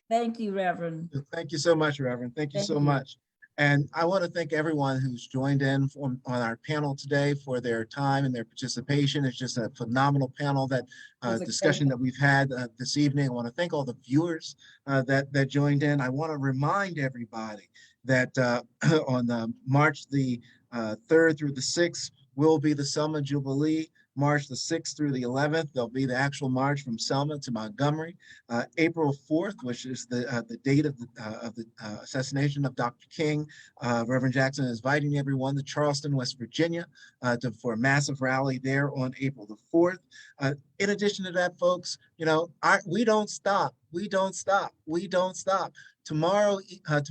Thank you, Reverend. Thank you so much, Reverend. Thank you Thank so you. much. And I want to thank everyone who's joined in on our panel today for their time and their participation. It's just a phenomenal panel that was discussion that we've had this evening. I want to thank all the viewers that joined in. I want to remind everybody that on March the 3rd through the 6th will be the Selma Jubilee. March the 6th through the 11th, there'll be the actual march from Selma to Montgomery. April 4th, which is the date of the assassination of Dr. King, Reverend Jackson is inviting everyone to Charleston, West Virginia, for a massive rally there on April the 4th. In addition to that, folks, we don't stop. We don't stop. We don't stop. Tomorrow at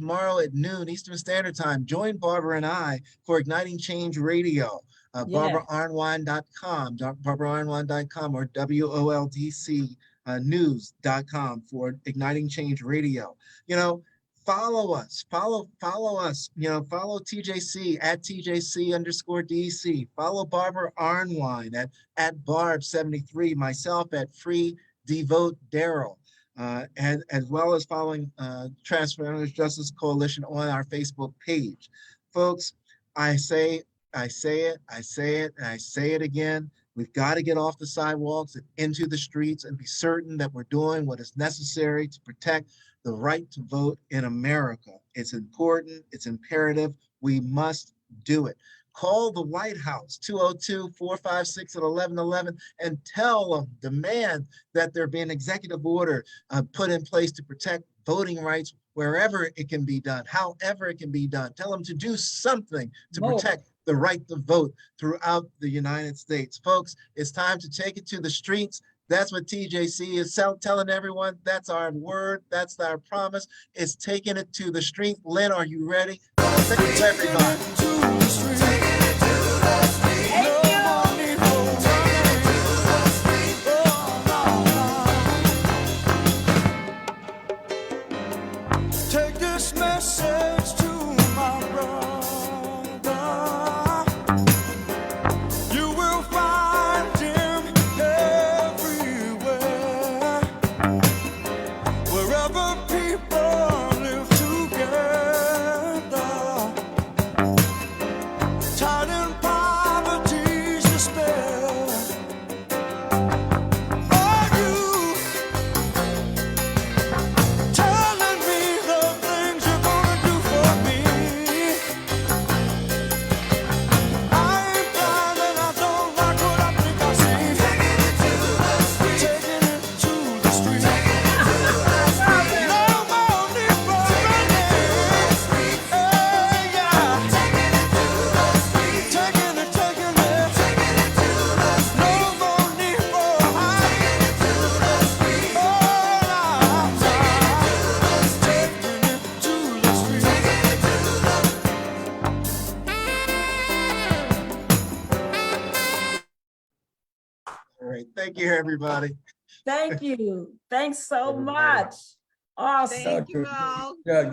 noon Eastern Standard Time, join Barbara and I for Igniting Change Radio. BarbaraArnwine.com, BarbaraArnwine.com, or WOLDCnews.com for Igniting Change Radio. Follow us, follow us, follow TJC at TJC_DC, follow Barbara Arnwine at Barb73, myself at Free Devote Daryl. And as well as following Transformative Justice Coalition on our Facebook page. Folks, I say it, and I say it again. We've got to get off the sidewalks and into the streets and be certain that we're doing what is necessary to protect the right to vote in America. It's important, it's imperative, we must do it. Call the White House, 202-456-1111, and tell them, demand that there be an executive order put in place to protect voting rights wherever it can be done, however it can be done. Tell them to do something to protect the right to vote throughout the United States. Folks, it's time to take it to the streets. That's what TJC is telling everyone. That's our word. That's our promise. It's taking it to the street. Lynn, are you ready? Thank you, everybody. Take this message to my brother. You will find him everywhere. Wherever people live together. Tied in poverty's despair. Are you telling me the things you're gonna do for me? I ain't blind and I don't like what I think I see. Taking it to the street. Taking it to the street. No more need for running. Hey, yeah. Taking it to the street. Taking it. No more need for hiding. Taking it to the street. Oh, taking it to the street. All right, thank you, everybody. Thank you. Thanks so much. Awesome. Thank you all. Yeah,